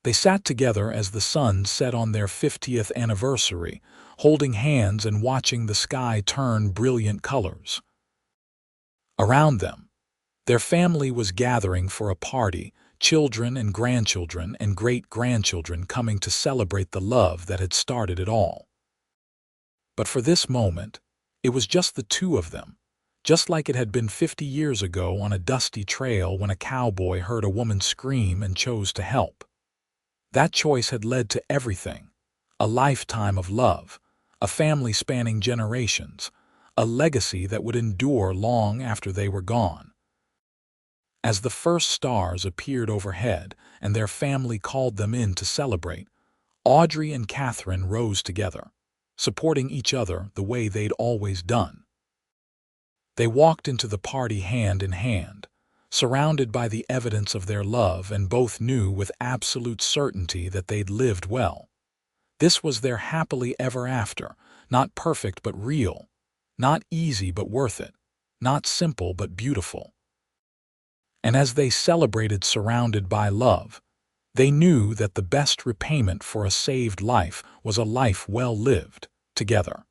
They sat together as the sun set on their 50th anniversary, holding hands and watching the sky turn brilliant colors. Around them, their family was gathering for a party, children and grandchildren and great-grandchildren coming to celebrate the love that had started it all. But for this moment, it was just the two of them, just like it had been 50 years ago on a dusty trail when a cowboy heard a woman scream and chose to help. That choice had led to everything: a lifetime of love, a family spanning generations, a legacy that would endure long after they were gone. As the first stars appeared overhead and their family called them in to celebrate, Audrey and Katherine rose together, supporting each other the way they'd always done. They walked into the party hand in hand, surrounded by the evidence of their love, and both knew with absolute certainty that they'd lived well. This was their happily ever after, not perfect but real, not easy but worth it, not simple but beautiful. And as they celebrated surrounded by love, they knew that the best repayment for a saved life was a life well lived together.